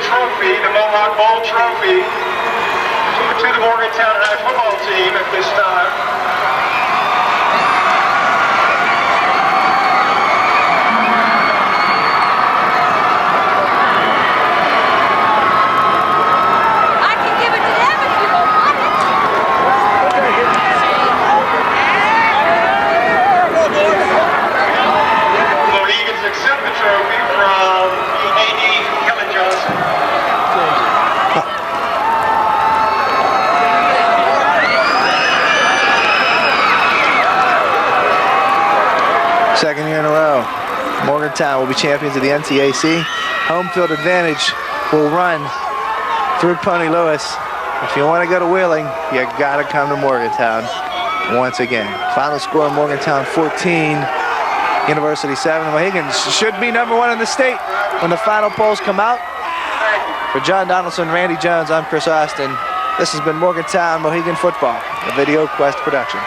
Trophy, the Mohawk Bowl trophy, to the Morgantown High football team at this time. I can give it to them if you don't want it. Mohegans accept the trophy from the AD, Kevin Johnson. Second year in a row, Morgantown will be champions of the NTAC. Home field advantage will run through Pony Lewis. If you want to go to Wheeling, you got to come to Morgantown once again. Final score in Morgantown 14, University 7. The Mohegans should be #1 in the state when the final polls come out. For John Donaldson, Randy Jones, I'm Chris Austin. This has been Morgantown Mohegan Football, a Video Quest production.